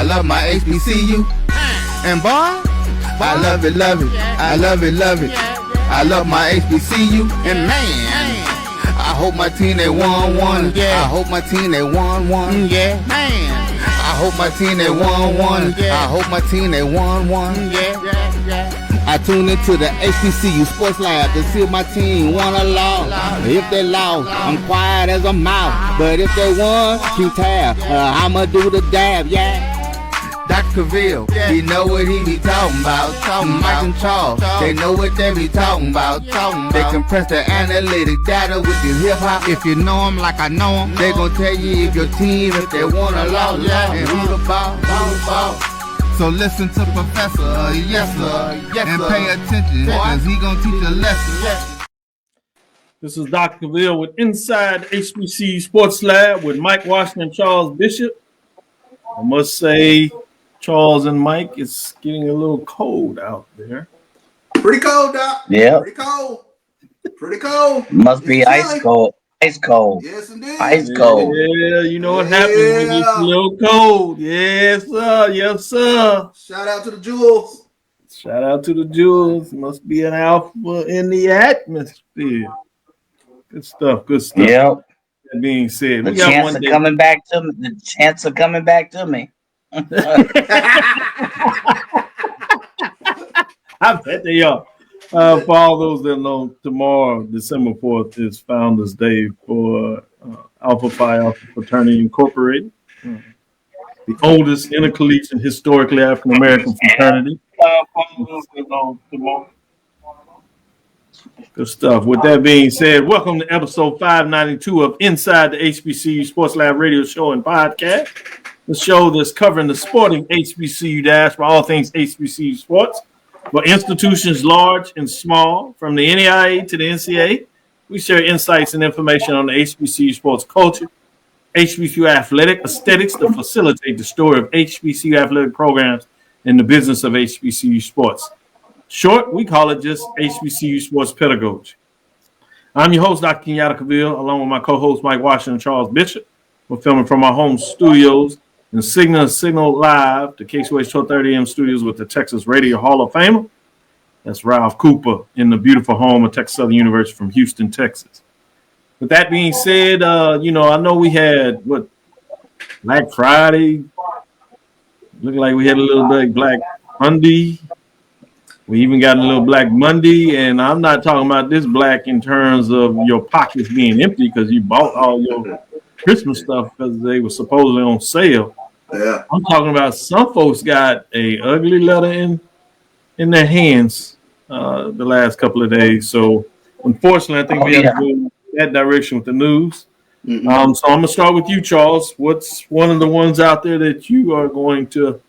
love my HBCU. And boy, I love it, love it. I love it, love it. I love my HBCU. And man, I hope my team they won one. I hope my team they won one. Yeah, man. I hope my team they won one. I hope my team they won one. I tune into the HBCU Sports Lab to see if my team won or lost. If they lost, I'm quiet as a mouse. But if they won, keep tab. I'ma do the dab, yeah. Dr. Cavil, he know what he be talking about. Mike and Charles, they know what they be talking about. They compress the analytic data with the hip hop. If you know them like I know them, they gon' tell you if your team, if they won or lost, and who the ball. So listen to Professor, yes sir, and pay attention, cause he gon' teach a lesson. This is Dr. Cavil with Inside HBCU Sports Lab with Mike Washington and Charles Bishop. I must say, Charles and Mike, it's getting a little cold out there. Pretty cold, Doc. Yeah. Pretty cold. Pretty cold. Must be ice cold. Ice cold. Yes, indeed. Ice cold. Yeah, you know what happens when it's a little cold. Yes, sir. Yes, sir. Shout out to the Jewels. Shout out to the Jewels. Must be an alpha in the atmosphere. Good stuff. Good stuff. Yep. That being said, The chance of coming back to me. The chance of coming back to me. I bet they are. For all those that know, tomorrow, December 4th, is Founders Day for Alpha Phi Alpha Fraternity Incorporated, the oldest intercollegiate historically African American fraternity. Good stuff. With that being said, welcome to episode 592 of Inside the HBCU Sports Lab radio show and podcast. The show that's covering the sporting HBCU dash for all things HBCU sports. For institutions large and small, from the NAIA to the NCAA, we share insights and information on the HBCU sports culture, HBCU athletic aesthetics to facilitate the story of HBCU athletic programs and the business of HBCU sports. Short, we call it just HBCU sports pedagogy. I'm your host, Dr. Kenyatta Cavil, along with my co-host, Mike Washington and Charles Bishop. We're filming from our home studios and Signal Live, the KSOH 1230 AM studios with the Texas Radio Hall of Famer. That's Ralph Cooper in the beautiful home of Texas Southern University from Houston, Texas. With that being said, I know we had, Black Friday. Looked like we had a little bit Black Monday. We even got a little Black Monday, and I'm not talking about this black in terms of your pockets being empty because you bought all your Christmas stuff because they were supposedly on sale. Yeah. I'm talking about some folks got a ugly letter in their hands the last couple of days. So unfortunately, I think we have to go in that direction with the news. Mm-hmm. So I'm gonna start with you, Charles. What's one of the ones out there that you are going to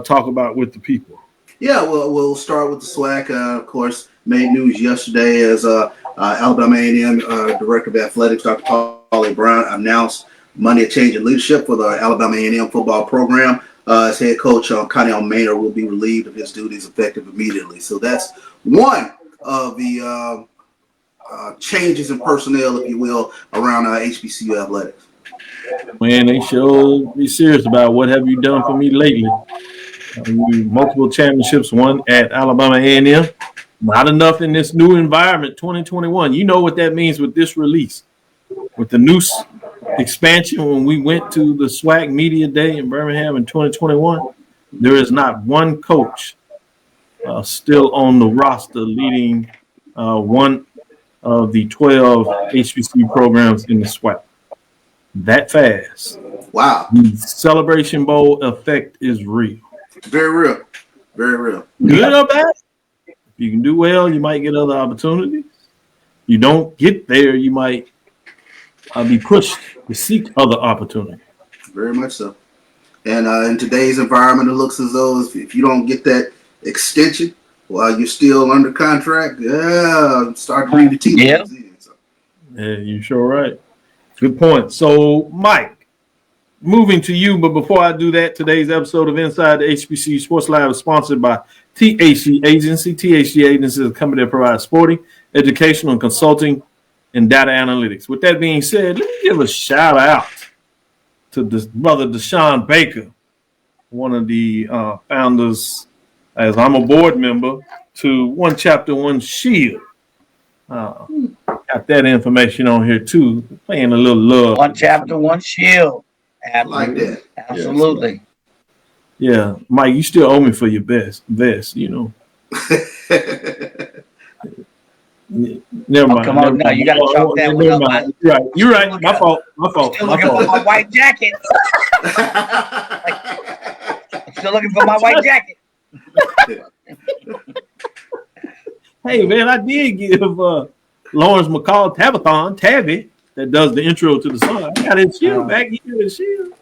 talk about with the people? Yeah, well, we'll start with the SWAC. Of course, made news yesterday as Alabama A&M Director of Athletics, Dr. Paulie Brown, announced Monday a change in leadership for the Alabama A&M football program. As head coach, Connell Maynard will be relieved of his duties effective immediately. So that's one of the changes in personnel, if you will, around HBCU athletics. Man, they should be serious about what have you done for me lately. Multiple championships won at Alabama A&M. Not enough in this new environment, 2021. You know what that means with this release. With the new expansion, when we went to the SWAC Media Day in Birmingham in 2021, there is not one coach still on the roster leading one of the 12 HBCU programs in the SWAC. That fast. Wow. The Celebration Bowl effect is real. Very real. Very real. Good or bad? If you can do well, you might get other opportunities. You don't get there, you might be pushed to seek other opportunities. Very much so. And in today's environment, it looks as though if you don't get that extension while you're still under contract, start to read the team. Yeah. Yeah, you're sure right. Good point. So, Mike, moving to you, but before I do that, today's episode of Inside the HBCU Sports Lab is sponsored by THG Agency. THG Agency is a company that provides sporting, educational, and consulting and data analytics. With that being said, let me give a shout out to this brother Deshaun Baker. one of the founders, as I'm a board member, to One Chapter, One Shield. Got that information on here too. Playing a little love. One chapter, one shield. Like that. Absolutely. Yeah, Mike, you still owe me for your vest, you know. Never mind. Come on, now you got to chalk that one up. Right, you're right. My fault. Still looking for my white jacket. Still looking for my white jacket. Hey man, I did give Lawrence McCall Tabby, that does the intro to the song. I got his shield back. He got his shield.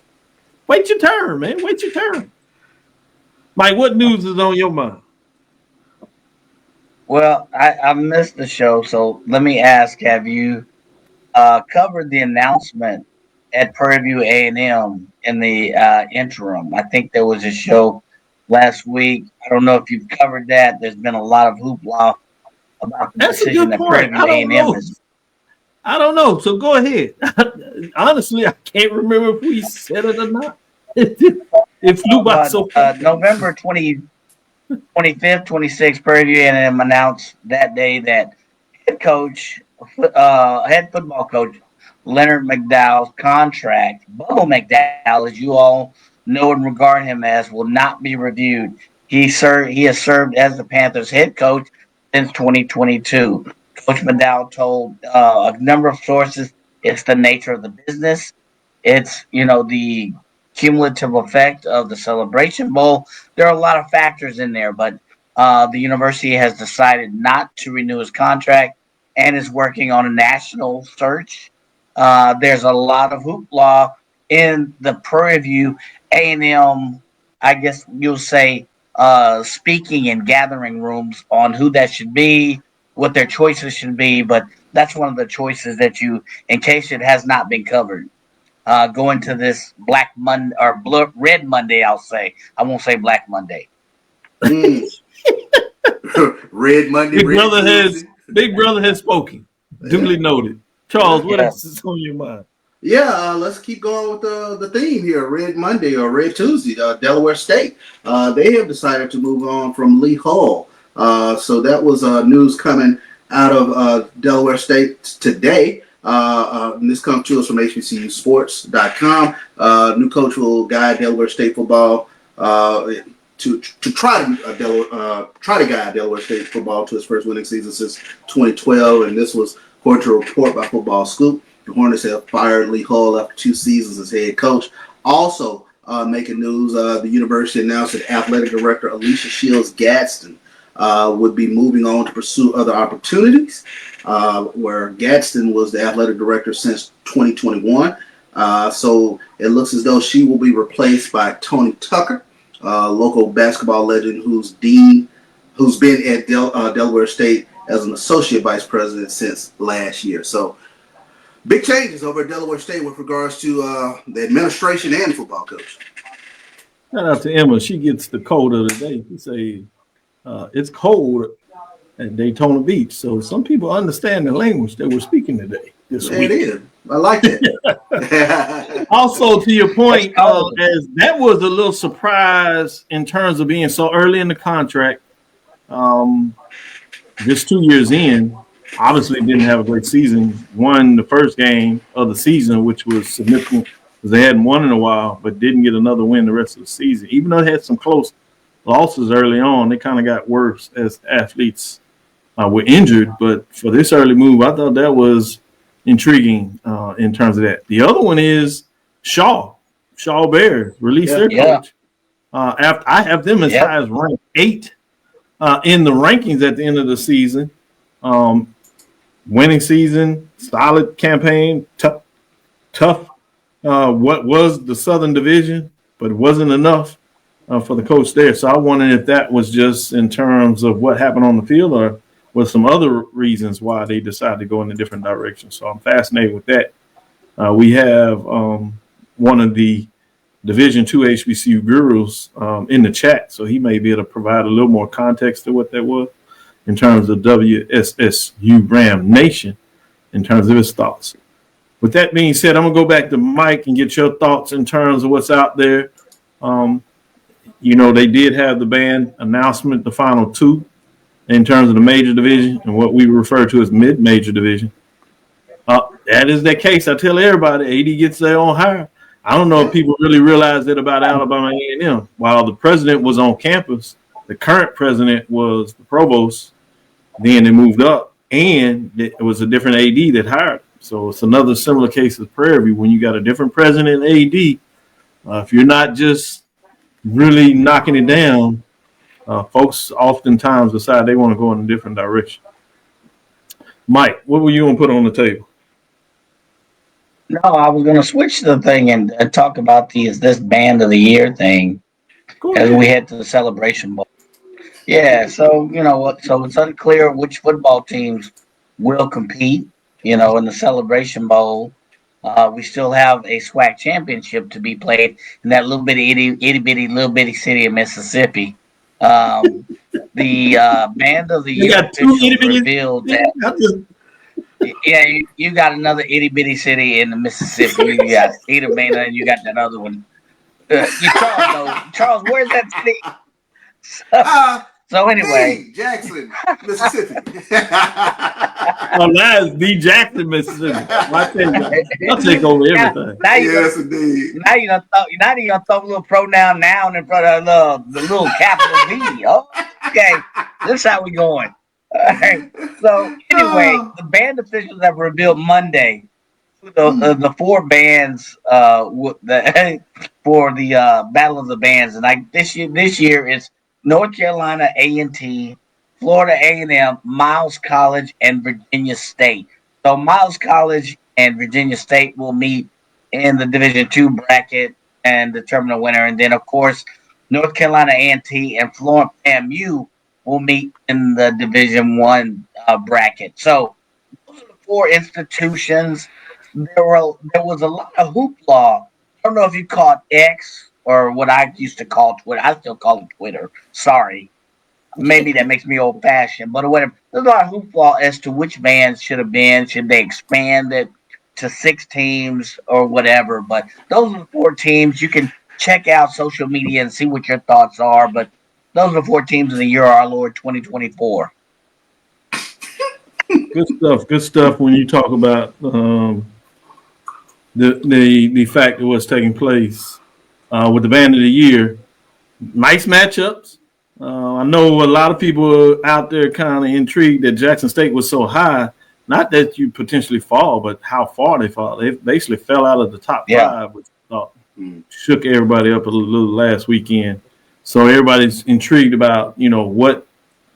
Wait your turn, man. Wait your turn. Mike, what news is on your mind? Well, I missed the show, so let me ask: have you covered the announcement at Prairie View A&M in the interim? I think there was a show last week. I don't know if you've covered that. There's been a lot of hoopla about the decision that Prairie View A&M is. I don't know. So go ahead. Honestly, I can't remember if we said it or not. It flew by so fast. November 25th, 26th, Prairie View A&M announced that day that head football coach Leonard McDowell's contract, Bubba McDowell, as you all know and regard him as, will not be reviewed. He has served as the Panthers head coach since 2022. Coach McDowell told a number of sources it's the nature of the business. It's, the cumulative effect of the Celebration Bowl. There are a lot of factors in there, but the university has decided not to renew his contract and is working on a national search. There's a lot of hoopla in the Prairie View A&M, I guess you'll say, speaking and gathering rooms on who that should be, what their choices should be, but that's one of the choices that you, in case it has not been covered, going to this Black Monday or Red Monday, I'll say. I won't say Black Monday. Red Monday. Big brother has spoken. Duly noted. Charles, what else is on your mind? Yeah, let's keep going with the theme here. Red Monday or Red Tuesday. Delaware State. They have decided to move on from Lee Hall. So that was news coming out of Delaware State today. And this comes to us from HBCUSports.com. New coach will guide Delaware State football to try to guide Delaware State football to its first winning season since 2012. And this was according to a report by Football Scoop. The Hornets have fired Lee Hall after 2 seasons as head coach. Also making news, the university announced that athletic director Alicia Shields Gadsden would be moving on to pursue other opportunities, where Gadsden was the athletic director since 2021. So it looks as though she will be replaced by Tony Tucker, local basketball legend who's been at Delaware State as an associate vice president since last year. So big changes over at Delaware State with regards to the administration and football coach. Shout out to Emma. She gets the code of the day. She say, it's cold at Daytona Beach. So some people understand the language that we're speaking today. This week. It is. I like that. Also, to your point, as that was a little surprise in terms of being so early in the contract. Just 2 years in, obviously didn't have a great season. Won the first game of the season, which was significant because they hadn't won in a while, but didn't get another win the rest of the season. Even though they had some close losses early on, they kind of got worse as athletes were injured. But for this early move, I thought that was intriguing in terms of that. The other one is Shaw Bears released their coach. After I have them as high as ranked 8 in the rankings at the end of the season. Winning season, solid campaign, tough. What was the Southern Division, but it wasn't enough for the coach there. So I wondered if that was just in terms of what happened on the field or was some other reasons why they decided to go in a different direction. So I'm fascinated with that. We have one of the Division II HBCU gurus in the chat, so he may be able to provide a little more context to what that was in terms of WSSU Ram Nation, in terms of his thoughts. With that being said, I'm going to go back to Mike and get your thoughts in terms of what's out there. They did have the band announcement, the final two, in terms of the major division and what we refer to as mid-major division. That is the case. I tell everybody, AD gets their own hire. I don't know if people really realize that about Alabama A&M. While the president was on campus, the current president was the provost. Then they moved up, and it was a different AD that hired. So it's another similar case as Prairie View. When you got a different president and AD, if you're not just really knocking it down, folks oftentimes decide they want to go in a different direction. Mike, what were you going to put on the table? No, I was going to switch the thing and talk about this band of the year thing as we head to the Celebration Bowl. Yeah, so so it's unclear which football teams will compete. In the Celebration Bowl. We still have a SWAC championship to be played in that little bitty little bitty city of Mississippi. The band of the year officials revealed that. Yeah, you got another itty bitty city in the Mississippi. You got Ida Mena, and you got that other one. Charles, where's that city? So anyway, Jackson, Mississippi. That's D. Jackson, Mississippi. I'll take over everything. Yes, indeed. Now you gonna throw a little pronoun noun in front of the little capital V. Oh, okay, this is how we going. All right. So anyway, the band officials have revealed Monday the four bands for the Battle of the Bands, and this year it's North Carolina A&T, Florida A&M, Miles College, and Virginia State. So Miles College and Virginia State will meet in the Division II bracket and determine the winner. And then, of course, North Carolina A&T and Florida FAMU will meet in the Division I bracket. So those are the four institutions. There was a lot of hoopla. I don't know if you caught X or what I used to call Twitter. I still call it Twitter. Sorry. Maybe that makes me old-fashioned, but whatever. There's a lot of hoopla as to which bands should have been. Should they expand it to 6 teams or whatever? But those are the 4 teams. You can check out social media and see what your thoughts are, but those are the 4 teams in the year of our Lord 2024. Good stuff when you talk about the fact of what's taking place with the band of the year. Nice matchups. I know a lot of people out there kind of intrigued that Jackson State was so high. Not that you potentially fall, but how far they fall. They basically fell out of the top 5, which shook everybody up a little last weekend. So everybody's intrigued about, what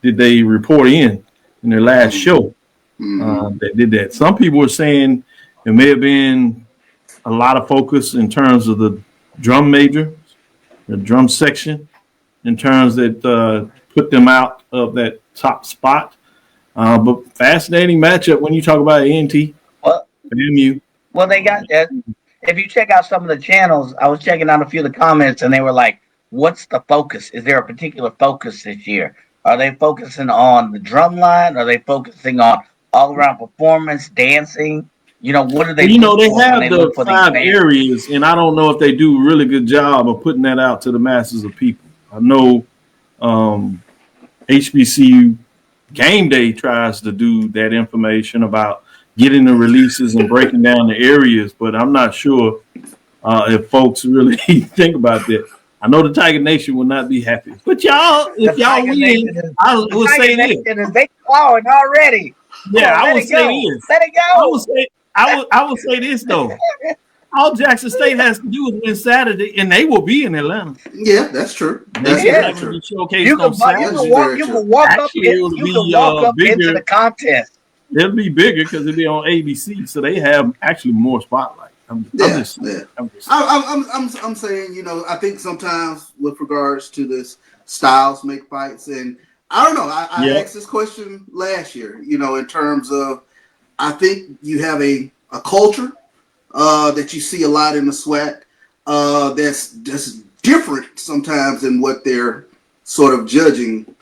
did they report in their last show that did that. Some people were saying it may have been a lot of focus in terms of the drum major, the drum section, in terms that put them out of that top spot. But fascinating matchup when you talk about A&T, FAMU. Well, they got that. If you check out some of the channels, I was checking out a few of the comments, and they were like, what's the focus? Is there a particular focus this year? Are they focusing on the drum line? Are they focusing on all-around performance, dancing? What do they they have the 5 areas, and I don't know if they do a really good job of putting that out to the masses of people. I know HBCU Game Day tries to do that information about getting the releases and breaking down the areas, but I'm not sure if folks really think about that. I know the Tiger Nation will not be happy, but if y'all win, I will say this. They clawing already. Yeah, I will say this. Let it go. I will say this though. All Jackson State has to do is win Saturday, and they will be in Atlanta. Yeah, that's true. That's true. You can walk up into the contest. It'll be bigger because it'll be on ABC, so they have actually more spotlight. I'm saying, I think sometimes with regards to this, styles make fights, and I don't know. I asked this question last year. In terms of, I think you have a culture that you see a lot in the SWAC that's different sometimes than what they're sort of judging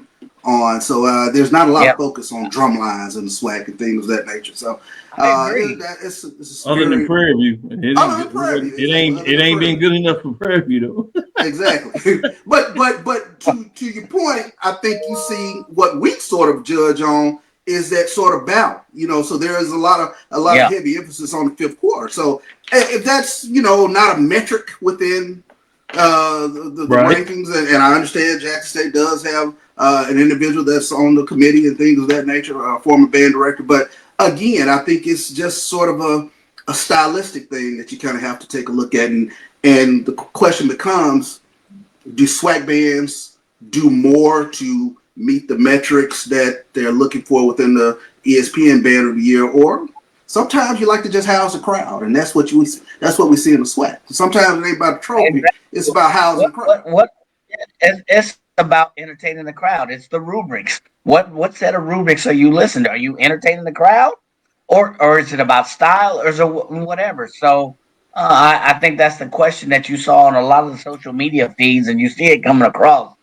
on. So there's not a lot of focus on drum lines and the SWAC and things of that nature. So I agree. It's Other than Prairie View, it ain't been good enough for Prairie View though. Exactly. but to your point, I think you see what we sort of judge on is that sort of battle, so there is a lot of heavy emphasis on the fifth quarter. So if that's, not a metric within the rankings, and I understand Jackson State does have an individual that's on the committee and things of that nature, a former band director. But again, I think it's just sort of a stylistic thing that you kind of have to take a look at. And the question becomes, do SWAC bands do more to meet the metrics that they're looking for within the ESPN band of the year, or sometimes you like to just house a crowd, and that's what we see in the SWAC. Sometimes it ain't about the trophy; it's about housing the crowd. It's about entertaining the crowd. It's the rubrics. What set of rubrics are you listening to? Are you entertaining the crowd, or is it about style, or is it whatever? So I think that's the question that you saw on a lot of the social media feeds, and you see it coming across.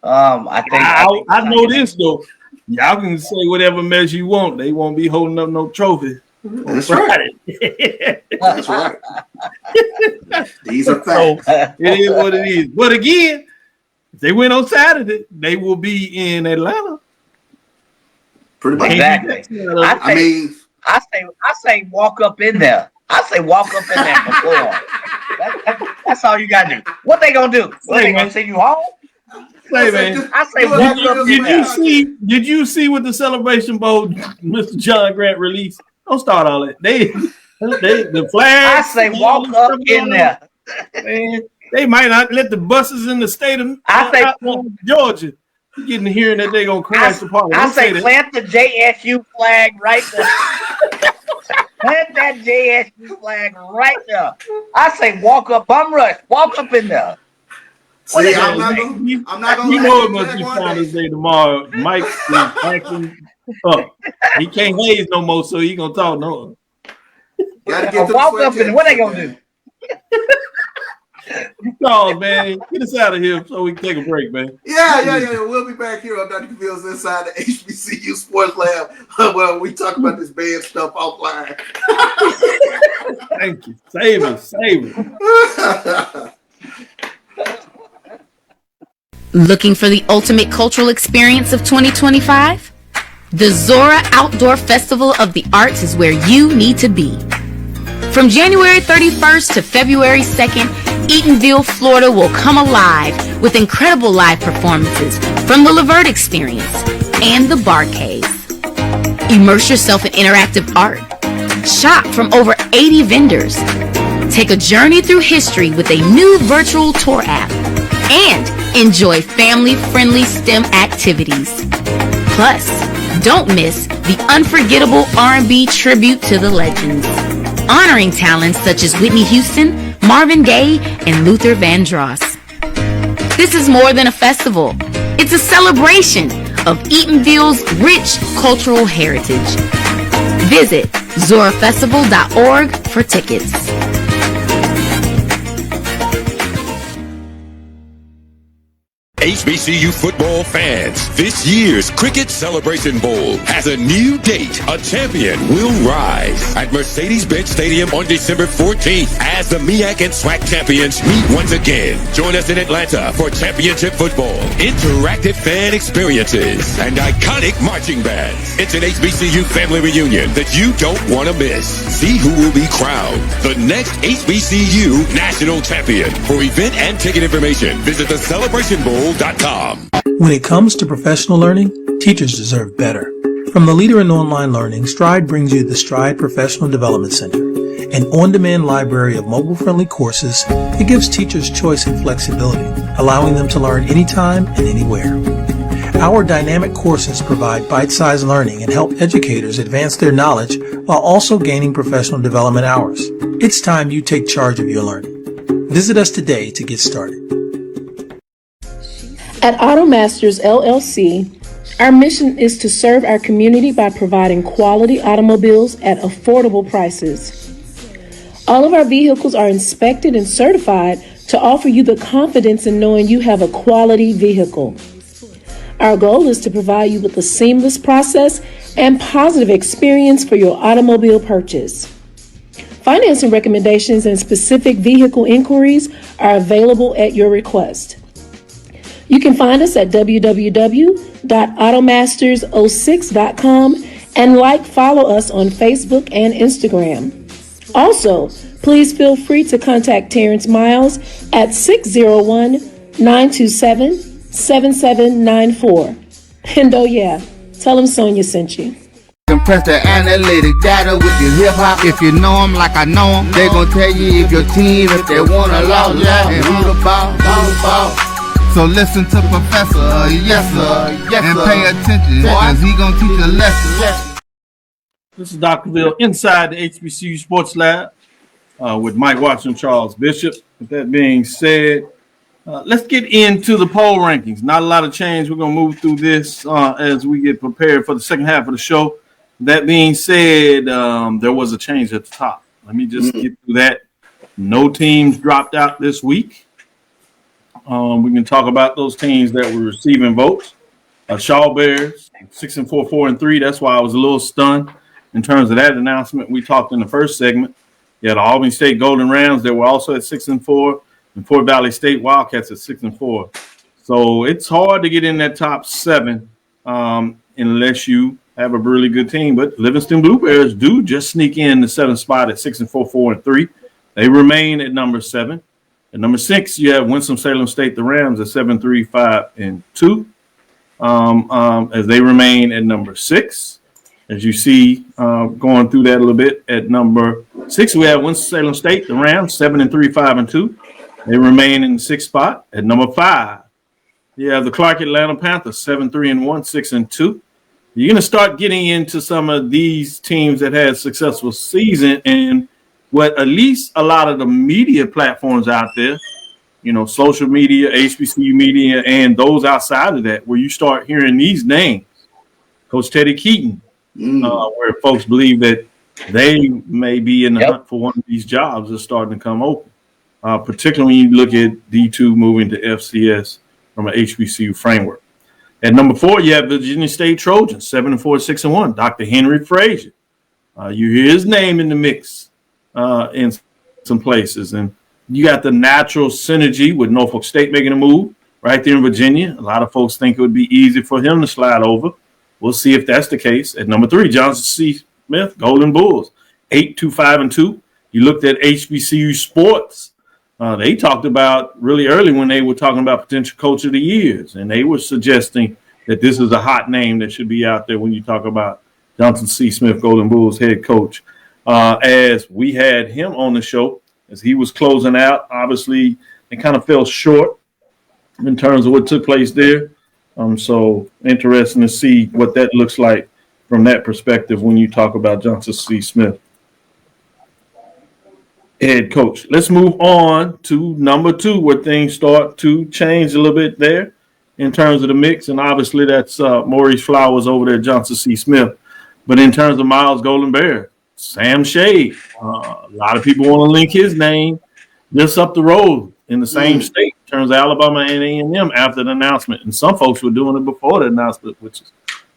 I know this though. Y'all can say whatever measure you want. They won't be holding up no trophy. That's right. That's right. These are facts. So, it is what it is. But again, if they win on Saturday, they will be in Atlanta. Pretty much. Exactly. I say walk up in there. I say walk up in there before. That's all you gotta do. What they gonna do? They gonna send you home? Say, man. I say walk up in there. Did you see what the Celebration Bowl Mr. John Grant released? Don't start all that. They the flag. I say walk up in there. Man, they might not let the buses in the state of Georgia getting hearing that they're gonna crash the party. I say plant the JSU flag right there. Plant that JSU flag right there. I say walk up, bum rush, walk up in there. See, I'm not gonna. You know it must be Father's Day tomorrow. Mike is acting up. He can't haze no more, so he gonna talk no. Gotta get walk up in. What they gonna do? No, man, get us out of here so we can take a break, man. Yeah. We'll be back here on Dr. Cavil's Inside the HBCU Sports Lab. Well, we talk about this band stuff offline. Thank you. Save us. Looking for the ultimate cultural experience of 2025? The Zora Outdoor Festival of the Arts is where you need to be. From January 31st to February 2nd, Eatonville, Florida will come alive with incredible live performances from the Levert Experience and the Bar Cave. Immerse yourself in interactive art. Shop from over 80 vendors. Take a journey through history with a new virtual tour app. And enjoy family-friendly STEM activities. Plus, don't miss the unforgettable R&B tribute to the legends, honoring talents such as Whitney Houston, Marvin Gaye, and Luther Vandross. This is more than a festival. It's a celebration of Eatonville's rich cultural heritage. Visit zorafestival.org for tickets. HBCU football fans, this year's Cricket Celebration Bowl has a new date. A champion will rise at Mercedes-Benz Stadium on December 14th as the MEAC and SWAC champions meet once again. Join us in Atlanta for championship football, interactive fan experiences, and iconic marching bands. It's an HBCU family reunion that you don't want to miss. See who will be crowned the next HBCU national champion. For event and ticket information, visit the Celebration Bowl. When it comes to professional learning, teachers deserve better. From the leader in online learning, Stride brings you the Stride Professional Development Center, an on-demand library of mobile-friendly courses that gives teachers choice and flexibility, allowing them to learn anytime and anywhere. Our dynamic courses provide bite-sized learning and help educators advance their knowledge while also gaining professional development hours. It's time you take charge of your learning. Visit us today to get started. At AutoMasters LLC, our mission is to serve our community by providing quality automobiles at affordable prices. All of our vehicles are inspected and certified to offer you the confidence in knowing you have a quality vehicle. Our goal is to provide you with a seamless process and positive experience for your automobile purchase. Financing recommendations and specific vehicle inquiries are available at your request. You can find us at www.automasters06.com and follow us on Facebook and Instagram. Also, please feel free to contact Terrence Miles at 601-927-7794. And oh yeah, tell him Sonia sent you. Compress the analytic data with your hip hop. If you know them like I know them, they gon' tell you if your team, if they wanna lose, and who the ball. So listen to Professor, yes sir, and pay attention, cause he gon' teach a lesson. This is Dr. Cavil inside the HBCU Sports Lab with Mike Watson, Charles Bishop. With that being said, let's get into the poll rankings. Not a lot of change. We're going to move through this as we get prepared for the second half of the show. That being said, there was a change at the top. Let me just get through that. No teams dropped out this week. We can talk about those teams that were receiving votes. Shaw Bears, 6-4, 4-3. That's why I was a little stunned. In terms of that announcement, we talked in the first segment. You had the Albany State Golden Rams that were also at 6-4, and Fort Valley State Wildcats at 6-4. So it's hard to get in that top 7 unless you have a really good team. But Livingston Blue Bears do just sneak in the 7th spot at 6-4, 4-3. They remain at number 7. At number 6, you have Winston-Salem State, the Rams, at 7-3, 5-2. As they remain at number 6. As you see, going through that a little bit, at number 6, we have Winston-Salem State, the Rams, 7-3, 5-2. They remain in the 6th spot. At number 5, you have the Clark Atlanta Panthers, 7-3-1, 6-2. You're going to start getting into some of these teams that had a successful season and what at least a lot of the media platforms out there, you know, social media, HBCU media, and those outside of that, where you start hearing these names. Coach Teddy Keaton, where folks believe that they may be in the hunt for one of these jobs that's starting to come open, particularly when you look at D2 moving to FCS from an HBCU framework. At number 4, you have Virginia State Trojans, 7-4, 6-1. Dr. Henry Frazier. You hear his name in the mix in some places. And you got the natural synergy with Norfolk State making a move right there in Virginia. A lot of folks think it would be easy for him to slide over. We'll see if that's the case. At number 3, Johnson C. Smith, Golden Bulls, 8-2, 5-2. You looked at HBCU Sports. They talked about really early when they were talking about potential coach of the years, and they were suggesting that this is a hot name that should be out there when you talk about Johnson C. Smith, Golden Bulls head coach. As we had him on the show, as he was closing out, obviously it kind of fell short in terms of what took place there. So interesting to see what that looks like from that perspective when you talk about Johnson C. Smith, head coach. Let's move on to number 2, where things start to change a little bit there in terms of the mix. And obviously that's Maurice Flowers over there, Johnson C. Smith. But in terms of Miles Golden Bear, Sam Shade, a lot of people want to link his name just up the road in the same state in terms of Alabama and A&M after the announcement. And some folks were doing it before the announcement, which is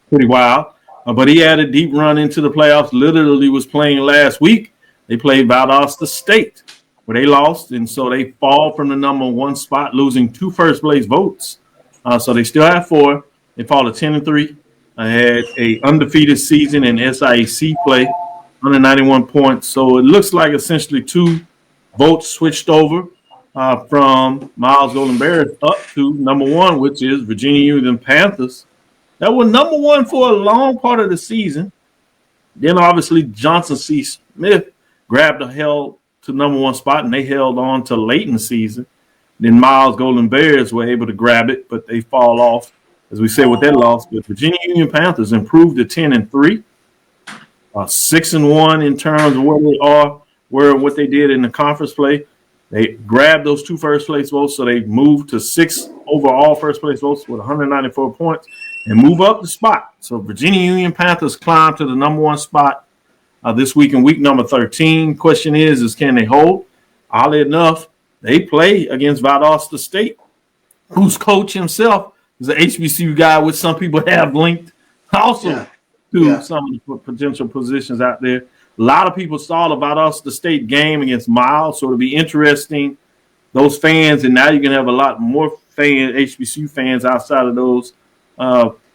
pretty wild. But he had a deep run into the playoffs, literally was playing last week. They played Valdosta State, where they lost, and so they fall from the number 1 spot, losing 2 first-place votes. So they still have 4. They fall to 10-3. Had a undefeated season in SIAC play, 191 points. So it looks like essentially 2 votes switched over from Miles Golden Bears up to number 1, which is Virginia Union Panthers. That was number 1 for a long part of the season. Then obviously Johnson C. Smith grabbed a held to number 1 spot, and they held on to late in the season. Then Miles Golden Bears were able to grab it, but they fall off, as we said, with that loss. But Virginia Union Panthers improved to 10-3, 6-1 in terms of where they are, what they did in the conference play. They grabbed those 2 first-place votes, so they moved to 6 overall first-place votes with 194 points and move up the spot. So Virginia Union Panthers climbed to the number 1 spot this week in week number 13. Question is can they hold? Oddly enough, they play against Valdosta State, whose coach himself is an HBCU guy, which some people have linked also to some of the potential positions out there. A lot of people saw about us the state game against Miles, so it'll be interesting. Those fans, and now you can have a lot more HBCU fans outside of those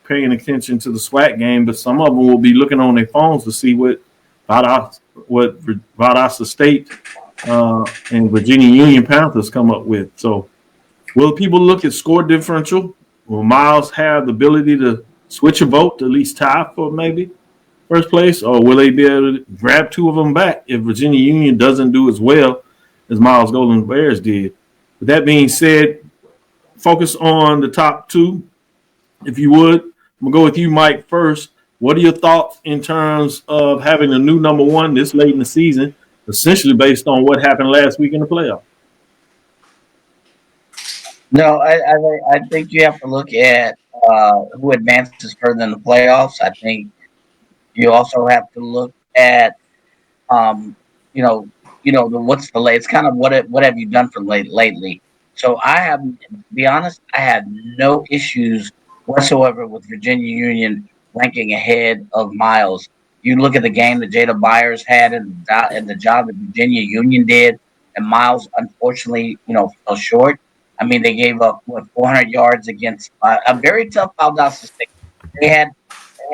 paying attention to the SWAC game, but some of them will be looking on their phones to see what Valdosta State and Virginia Union Panthers come up with. So will people look at score differential? Will Miles have the ability to switch a vote to at least tie for maybe first place, or will they be able to grab two of them back if Virginia Union doesn't do as well as Miles Golden Bears did? With that being said, focus on the top two, if you would. I'm going to go with you, Mike, first. What are your thoughts in terms of having a new number one this late in the season, essentially based on what happened last week in the playoff? No, I think you have to look at who advances further in the playoffs. I think you also have to look at, what's the late. It's kind of what have you done for lately. So to be honest, I have no issues whatsoever with Virginia Union ranking ahead of Miles. You look at the game that Jada Byers had and the job that Virginia Union did, and Miles unfortunately, fell short. I mean, they gave up 400 yards against a very tough Valdosta State. They had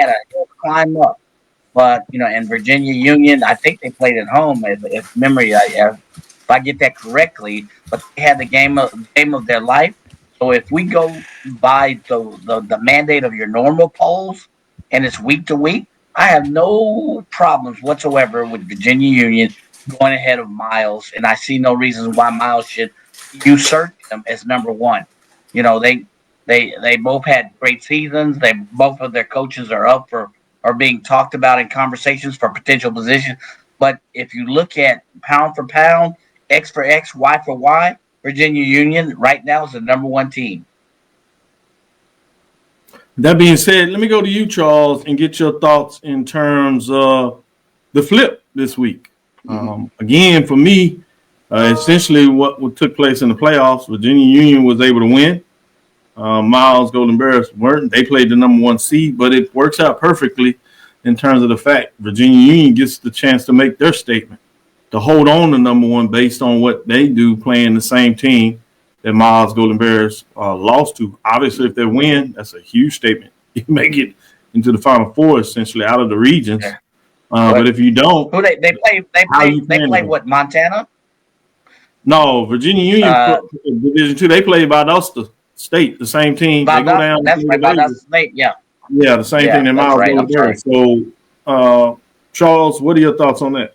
a climb up, but and Virginia Union, I think they played at home. If I get that correctly, but they had the game of their life. So if we go by the mandate of your normal polls, and it's week to week, I have no problems whatsoever with Virginia Union going ahead of Miles, and I see no reason why Miles should usurp them as number one. They both had great seasons. Both of their coaches are being talked about in conversations for potential positions. But if you look at pound for pound, X for X, Y for Y, Virginia Union right now is the number one team. That being said, let me go to you, Charles, and get your thoughts in terms of the flip this week. Again, for me, essentially what took place in the playoffs, Virginia Union was able to win. Miles Golden Bears weren't. They played the number one seed, but it works out perfectly in terms of the fact Virginia Union gets the chance to make their statement, to hold on to number one based on what they do playing the same team that Miles Golden Bears lost to. Obviously, if they win, that's a huge statement. You make it into the Final Four, essentially, out of the regions. Yeah. But if you don't, who they play what, Montana? No, Virginia Union Division II. They play Valdosta State, the same team. They go down. That's right, Valdosta State. Yeah. Yeah, the same thing that Miles Golden Bears. So, Charles, what are your thoughts on that?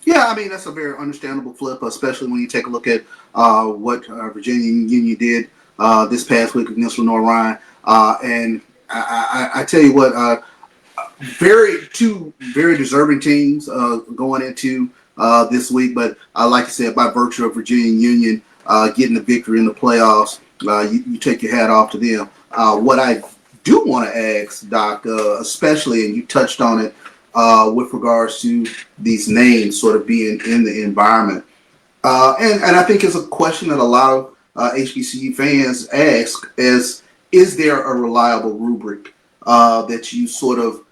Yeah, I mean, that's a very understandable flip, especially when you take a look at what Virginia Union did this past week against Lenoir-Rhyne. And I tell you what, two very deserving teams going into this week. But like I said, by virtue of Virginia Union getting the victory in the playoffs, you take your hat off to them. What I do want to ask, Doc, especially, and you touched on it, with regards to these names sort of being in the environment. And I think it's a question that a lot of HBCU fans ask is there a reliable rubric that you sort of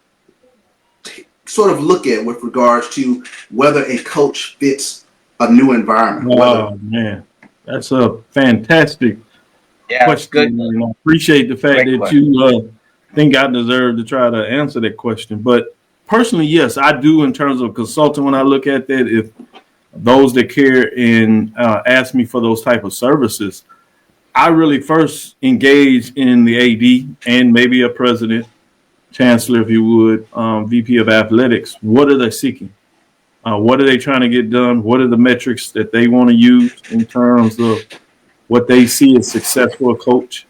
look at with regards to whether a coach fits a new environment? Oh, man. That's a fantastic question. Good. I appreciate the fact that you think I deserve to try to answer that question. But personally, yes, I do in terms of consulting when I look at that. If those that care and ask me for those type of services, I really first engage in the AD and maybe a president, chancellor, if you would, VP of athletics. What are they seeking? What are they trying to get done? What are the metrics that they want to use in terms of what they see as successful coach?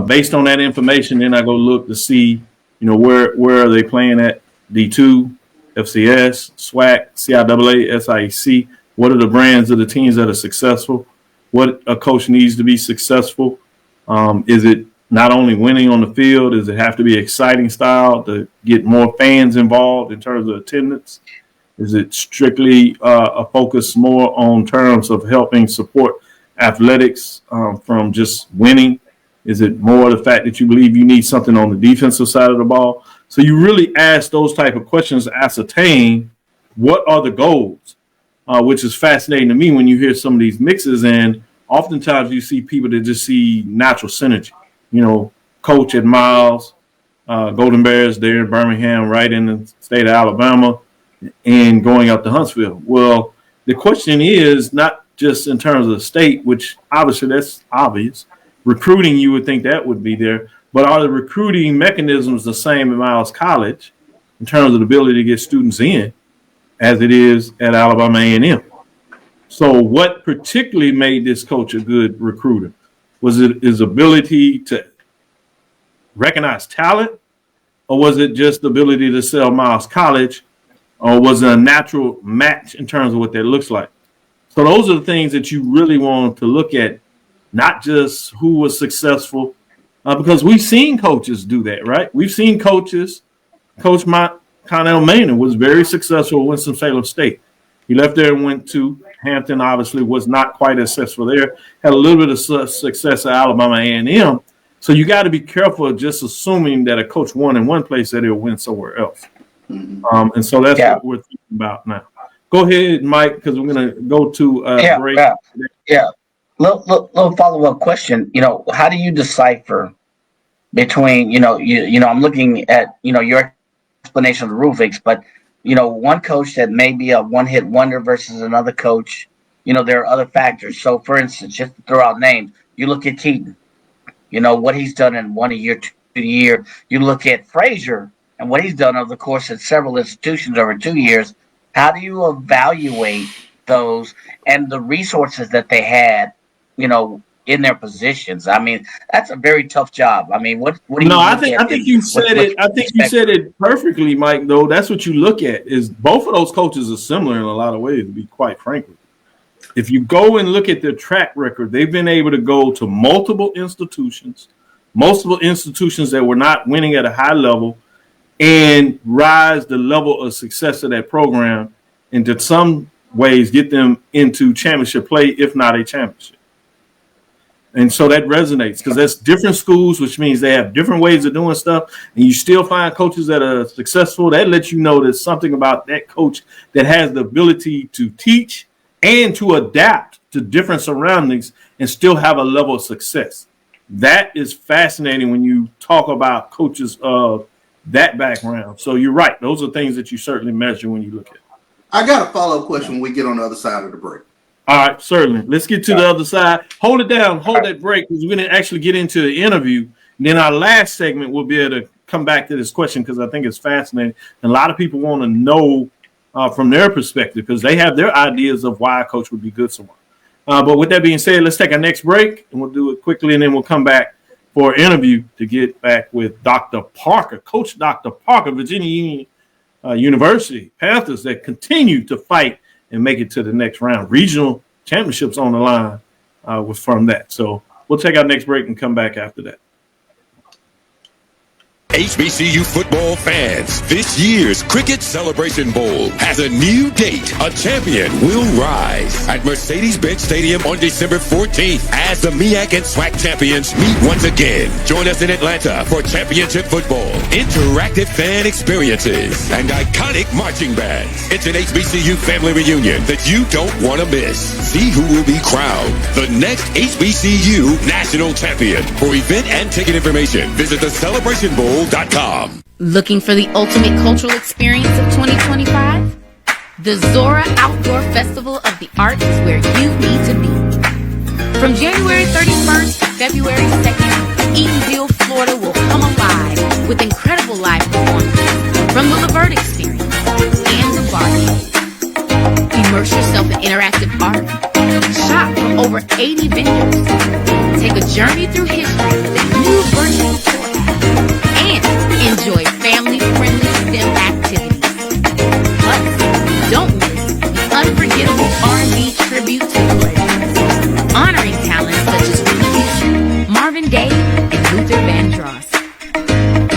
Based on that information, then I go look to see, where are they playing at? D2, FCS, SWAC, CIAA, SIEC. What are the brands of the teams that are successful? What a coach needs to be successful? Is it not only winning on the field? Does it have to be exciting style to get more fans involved in terms of attendance? Is it strictly a focus more on terms of helping support athletics from just winning? Is it more the fact that you believe you need something on the defensive side of the ball? So you really ask those type of questions to ascertain what are the goals, which is fascinating to me when you hear some of these mixes. And oftentimes you see people that just see natural synergy. You know, coach at Miles, Golden Bears there in Birmingham, right in the state of Alabama, and going up to Huntsville. Well, the question is not just in terms of the state, which obviously that's obvious. Recruiting, you would think that would be there. But are the recruiting mechanisms the same at Miles College in terms of the ability to get students in as it is at Alabama A&M? So what particularly made this coach a good recruiter? Was it his ability to recognize talent, or was it just the ability to sell Miles College, or was it a natural match in terms of what that looks like? So those are the things that you really want to look at, not just who was successful, because we've seen coaches do that, right? We've seen coaches. Coach Connell Maynard was very successful at Winston-Salem State. He left there and went to Hampton, obviously was not quite as successful there, had a little bit of success at Alabama A&M. So you got to be careful of just assuming that a coach won in one place that he'll win somewhere else. And so that's what we're thinking about now. Go ahead, Mike, because we're going to go to break. Little follow-up question. You know, how do you decipher between, I'm looking at, your explanation of the Rufix, but, one coach that may be a one-hit wonder versus another coach, there are other factors. So, for instance, just to throw out names, you look at Keaton, what he's done in 1 year, 2 year. You look at Frazier and what he's done over the course of several institutions over 2 years. How do you evaluate those and the resources that they had, in their positions? I mean, that's a very tough job. I mean, what do you? No, I think you said it. I think you said it perfectly, Mike. Though that's what you look at is both of those coaches are similar in a lot of ways. To be quite frankly, if you go and look at their track record, they've been able to go to multiple institutions that were not winning at a high level, and rise the level of success of that program, and to some ways get them into championship play, if not a championship. And so that resonates because that's different schools, which means they have different ways of doing stuff. And you still find coaches that are successful. That lets you know there's something about that coach that has the ability to teach and to adapt to different surroundings and still have a level of success. That is fascinating when you talk about coaches of that background. So you're right. Those are things that you certainly measure when you look at it. I got a follow-up question when we get on the other side of the break. All right, certainly. Let's get to the other side. Hold it down. Hold that break because we're going to actually get into the interview. And then our last segment, we'll be able to come back to this question because I think it's fascinating. And a lot of people want to know from their perspective because they have their ideas of why a coach would be good somewhere. But with that being said, let's take our next break and we'll do it quickly. And then we'll come back for an interview to get back with Dr. Parker, Coach Dr. Parker, Virginia University Panthers that continue to fight and make it to the next round. Regional championships on the line was from that. So we'll take our next break and come back after that. HBCU football fans, this year's Cricket Celebration Bowl has a new date. A champion will rise at Mercedes-Benz Stadium on December 14th as the MEAC and SWAC champions meet once again. Join us in Atlanta for championship football, interactive fan experiences, and iconic marching bands. It's an HBCU family reunion that you don't want to miss. See who will be crowned the next HBCU national champion. For event and ticket information, visit the Celebration Bowl. Looking for the ultimate cultural experience of 2025? The Zora Outdoor Festival of the Arts is where you need to be. From January 31st to February 2nd, Eatonville, Florida will come alive with incredible live performances from the Levert Experience and the Bargain. Immerse yourself in interactive art. Shop from over 80 vendors. Take a journey through history with a new virtual tour. And enjoy family-friendly STEM activities. Plus, don't miss the unforgettable R&B tribute to the legends, honoring talents such as Whitney Houston, Marvin Gaye, and Luther Vandross.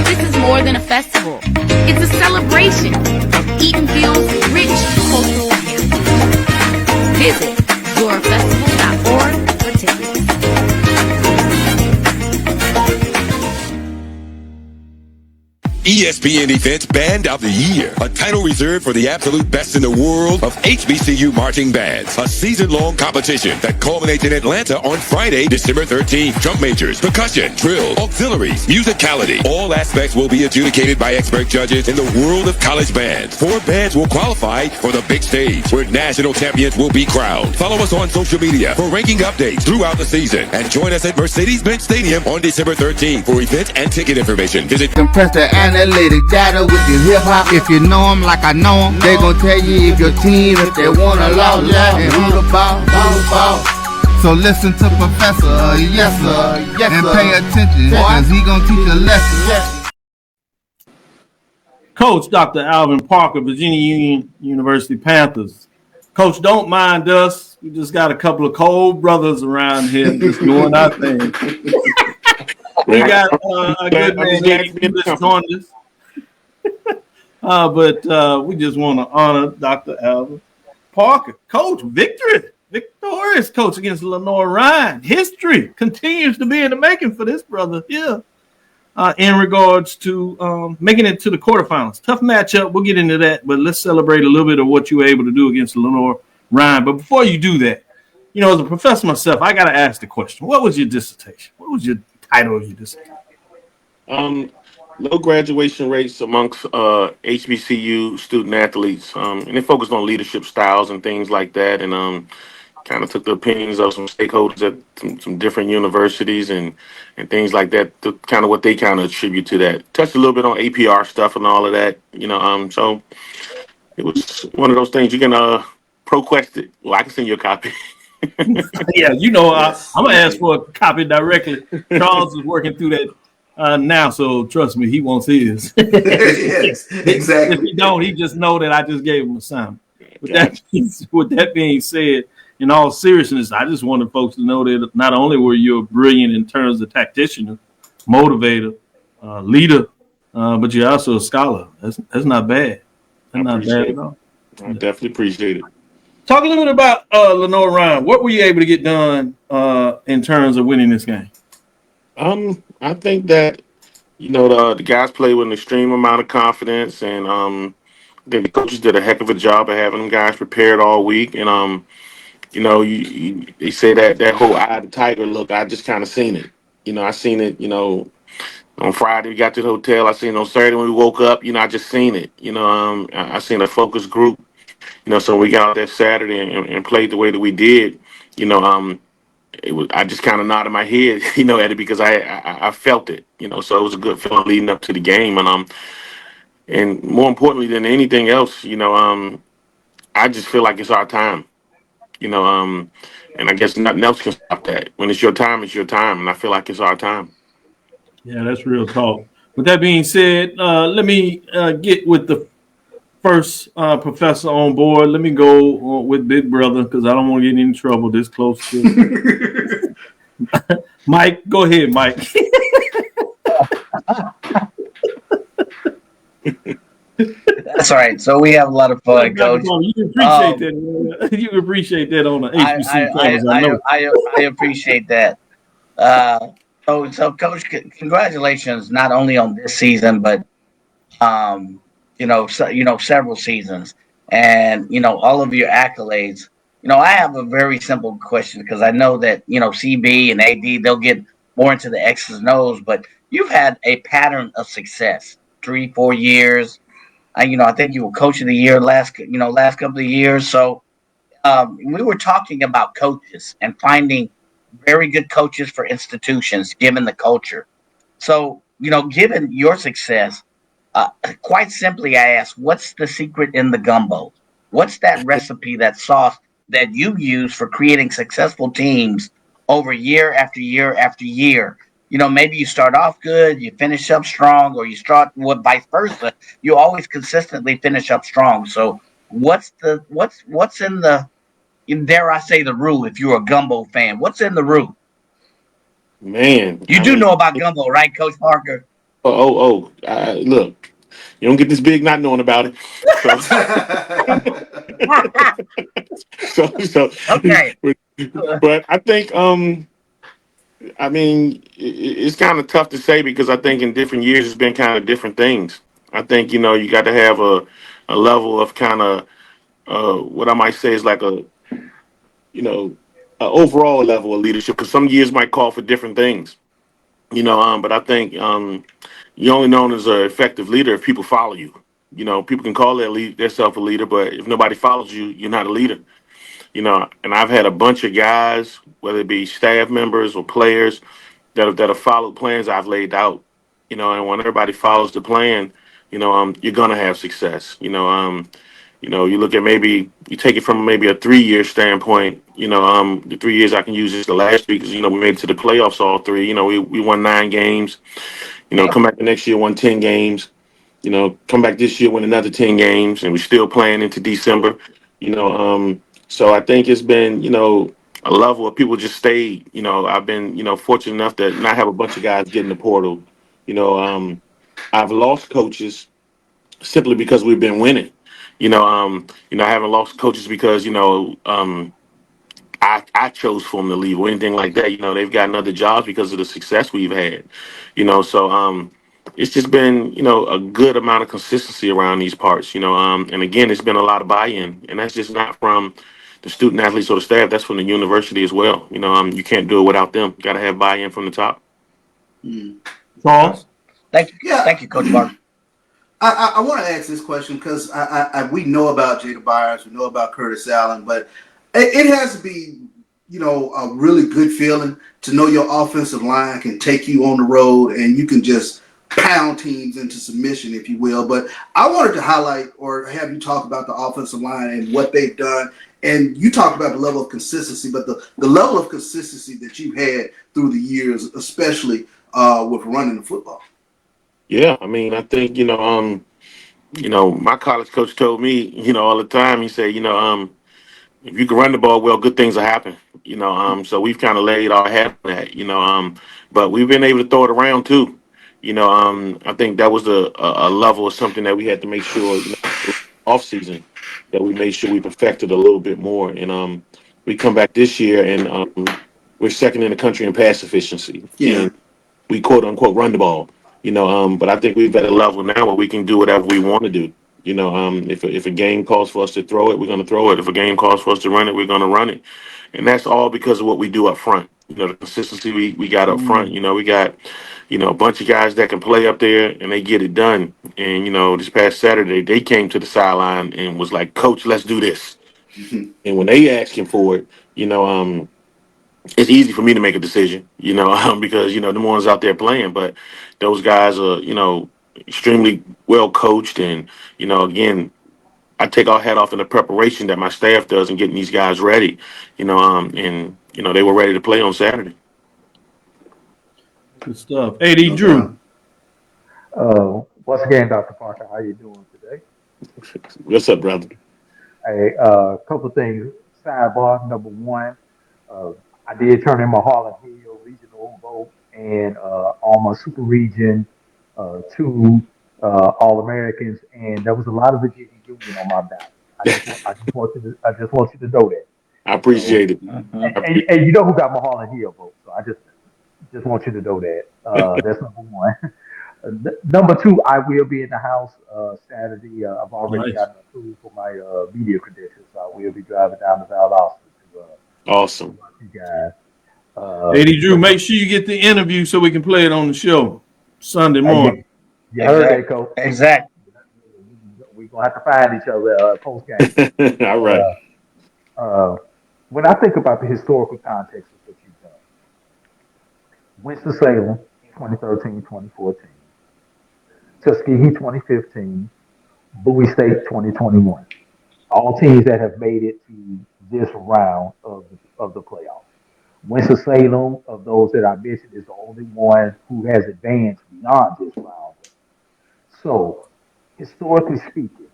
This is more than a festival. It's a celebration of Eatonville's rich cultural heritage. Visit zorafestival.org for tickets. ESPN Events Band of the Year, a title reserved for the absolute best in the world of HBCU marching bands. A season-long competition that culminates in Atlanta on Friday, December 13th. Drum majors, percussion, drill, auxiliaries, musicality. All aspects will be adjudicated by expert judges in the world of college bands. 4 bands will qualify for the big stage, where national champions will be crowned. Follow us on social media for ranking updates throughout the season, and join us at Mercedes-Benz Stadium on December 13th for event and ticket information. Visit Compress the analytic data with your hip hop. If you know them like I know them, they gon' tell you if your team, if they wanna law, and who the ball. So listen to Professor, yes sir, and pay attention, cause he gon' teach a lesson. Coach Dr. Alvin Parker, Virginia Union University Panthers. Coach, don't mind us. We just got a couple of cold brothers around here just doing our thing. We got a good man who just joined us. But we just want to honor Dr. Alvin Parker. Coach, victorious coach against Lenore Ryan. History continues to be in the making for this brother here in regards to making it to the quarterfinals. Tough matchup. We'll get into that, but let's celebrate a little bit of what you were able to do against Lenore Ryan. But before you do that, you know, as a professor myself, I got to ask the question. What was your dissertation? What was your title of your dissertation? Low graduation rates amongst HBCU student athletes, and it focused on leadership styles and things like that, and kind of took the opinions of some stakeholders at some different universities and things like that, to kind of what they kind of attribute to that. Touched a little bit on APR stuff and all of that, you know. So it was one of those things you can ProQuest it. Well, I can send you a copy. Yeah, you know, I'm gonna ask for a copy directly. Charles is working through that now, so trust me, he wants his. Yes, exactly. If he don't, he just know that I just gave him a sign. With that being said, in all seriousness, I just wanted folks to know that not only were you brilliant in terms of tactician, motivator, leader, but you're also a scholar. That's not bad. That's not bad at all. I definitely appreciate it. Talk a little bit about Lenore Ryan. What were you able to get done in terms of winning this game? I think that, you know, the guys play with an extreme amount of confidence, and I think the coaches did a heck of a job of having them guys prepared all week. And you know, they say that whole eye of the tiger look. I just kind of seen it. You know, I seen it. You know, on Friday we got to the hotel. I seen it on Saturday when we woke up. You know, I just seen it. You know, I seen a focus group. You know, so we got out there Saturday and played the way that we did. You know, I just kind of nodded my head, you know, at it, because I felt it, you know. So it was a good feeling leading up to the game, and more importantly than anything else, you know, I just feel like it's our time, you know, and I guess nothing else can stop that. When it's your time, and I feel like it's our time. Yeah, that's real talk. With that being said, let me get with the first professor on board. Let me go with Big Brother, because I don't want to get in trouble this close to Mike. Go ahead, Mike. That's all right. So we have a lot of fun, Coach. You appreciate that. You appreciate that on the HBCU. I appreciate that. So Coach, congratulations not only on this season, but several seasons, and all of your accolades. I have a very simple question, because I know that CB and AD, they'll get more into the X's and O's, but you've had a pattern of success 3-4 years. I think you were coach of the year last couple of years. So we were talking about coaches and finding very good coaches for institutions, given the culture. So, given your success, quite simply, I ask, what's the secret in the gumbo? What's that recipe, that sauce that you use for creating successful teams over year after year after year? Maybe you start off good, you finish up strong, or you start vice versa. You always consistently finish up strong. So what's in the, dare I say, the roux, if you're a gumbo fan? What's in the roux? Man, you do know about gumbo, right, Coach Parker? Look, you don't get this big not knowing about it. So okay. But I think, it's kind of tough to say, because I think in different years it's been kind of different things. I think you got to have a level of kind of what I might say is like a overall level of leadership, because some years might call for different things. But I think you're only known as an effective leader if people follow you. People can call themselves a leader, but if nobody follows you, you're not a leader. And I've had a bunch of guys, whether it be staff members or players, that have followed plans I've laid out. And when everybody follows the plan, you're gonna have success. You look at, maybe you take it from maybe a 3 year standpoint. The 3 years I can use this the last week, because we made it to the playoffs all three. We won 9 games. Come back the next year, won 10 games. Come back this year, win another 10 games, and we're still playing into December. So I think it's been a level of people just stayed. I've been fortunate enough to not have a bunch of guys get in the portal. I've lost coaches simply because we've been winning. I haven't lost coaches because I chose for them to leave or anything like that. They've gotten other jobs because of the success we've had. So it's just been a good amount of consistency around these parts. And again, it's been a lot of buy-in, and that's just not from the student athletes or the staff. That's from the university as well. You can't do it without them. Got to have buy-in from the top. Charles? Thank you. Yeah. Thank you, Coach Mark. I want to ask this question because we know about Jada Byers, we know about Curtis Allen, but it has to be, a really good feeling to know your offensive line can take you on the road and you can just pound teams into submission, if you will. But I wanted to highlight or have you talk about the offensive line and what they've done. And you talked about the level of consistency, but the level of consistency that you've had through the years, especially with running the football. Yeah, I mean, I think my college coach told me, all the time. He said, if you can run the ball well, good things will happen. So we've kind of laid our hat on that. But we've been able to throw it around too. I think that was a level of something that we had to make sure off season that we made sure we perfected a little bit more. And we come back this year and we're second in the country in pass efficiency. Yeah. And we quote unquote run the ball. But I think we're at a level now where we can do whatever we want to do. If a game calls for us to throw it, we're going to throw it. If a game calls for us to run it, we're going to run it. And that's all because of what we do up front. The consistency we got up front. We got, a bunch of guys that can play up there and they get it done. And, this past Saturday, they came to the sideline and was like, Coach, let's do this. Mm-hmm. And when they asking for it, it's easy for me to make a decision, because, the ones out there playing, but those guys are, extremely well coached. And, again, I take our hat off in the preparation that my staff does in getting these guys ready, and, they were ready to play on Saturday. Good stuff. AD Drew. Once again, Dr. Parker, how you doing today? What's up, brother? Hey, couple things. Sidebar number one, I did turn in my Harlan Hill regional vote and on my super region, 2 All-Americans, and there was a lot of Virginia Union on my ballot. I just want you to know that. I appreciate it. And you know who got my Harlan Hill vote, so I just want you to know that. That's number one. Number 2, I will be in the house Saturday. I've already gotten approved for my media credentials, so I will be driving down to VALDOSTA to awesome. watch you guys. AD Drew, make sure you get the interview so we can play it on the show Sunday morning. You heard that, Coach. Exactly. We're going to have to find each other post-game. All right. When I think about the historical context of what you've done, Winston-Salem, 2013, 2014. Tuskegee 2015, Bowie State 2021. All teams that have made it to this round of the playoffs. Winston-Salem, of those that I mentioned, is the only one who has advanced beyond this round. So, historically speaking,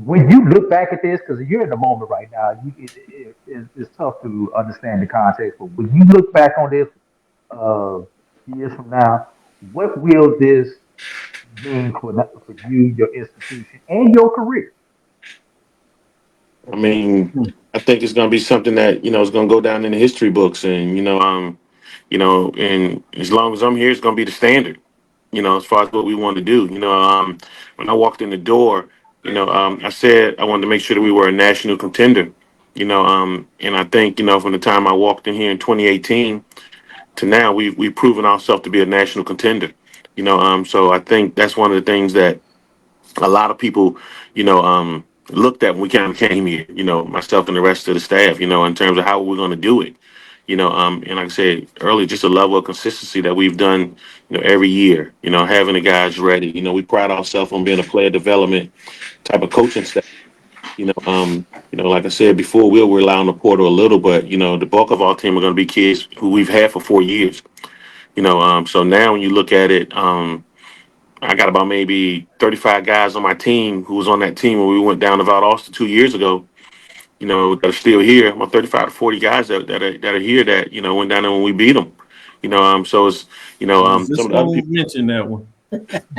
when you look back at this, because you're in the moment right now, it's tough to understand the context, but when you look back on this years from now, what will this mean for you, your institution, and your career? I mean, I think it's going to be something that is going to go down in the history books, and and as long as I'm here, it's going to be the standard. as far as what we want to do. When I walked in the door, I said I wanted to make sure that we were a national contender. And I think, from the time I walked in here in 2018 to now, we've proven ourselves to be a national contender. So I think that's one of the things that a lot of people, looked at when we kind of came here, myself and the rest of the staff, in terms of how we're going to do it. And like I said earlier, just a level of consistency that we've done, every year, having the guys ready. We pride ourselves on being a player development type of coaching staff. Like I said before, we'll rely on the portal a little, but, the bulk of our team are going to be kids who we've had for 4 years. So now when you look at it, I got about maybe 35 guys on my team who was on that team when we went down to VALDOSTA 2 years ago, that are still here. About 35 to 40 guys that are here that, went down there when we beat them. So it's, This some of the other people mentioned that one.